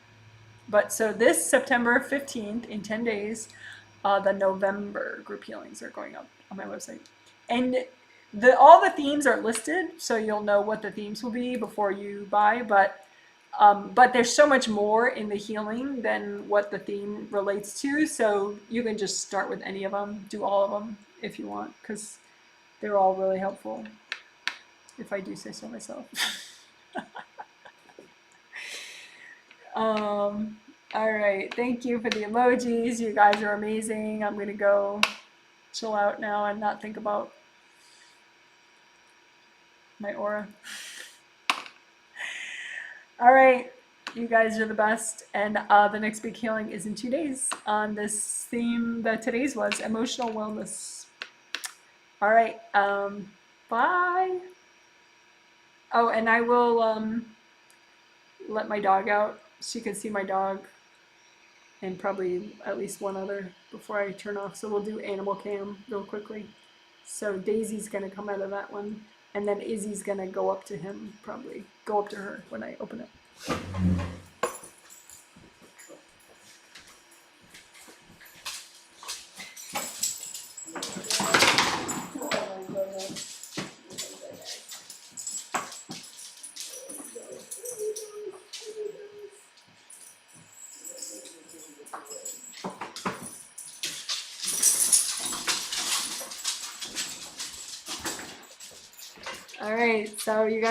But so this September 15th, in 10 days, the November group healings are going up on my website. And all the themes are listed, so you'll know what the themes will be before you buy. But there's so much more in the healing than what the theme relates to. So you can just start with any of them, do all of them if you want, because they're all really helpful, if I do say so myself. All right, thank you for the emojis. You guys are amazing. I'm gonna go chill out now and not think about my aura. All right, you guys are the best, and the next big healing is in 2 days on this theme that today's was, emotional wellness. All right, bye. Oh, and I will let my dog out so you can see my dog, and probably at least one other before I turn off. So we'll do animal cam real quickly. So Daisy's gonna come out of that one, and then Izzy's gonna go up to him, probably go up to her when I open it. All right, so you guys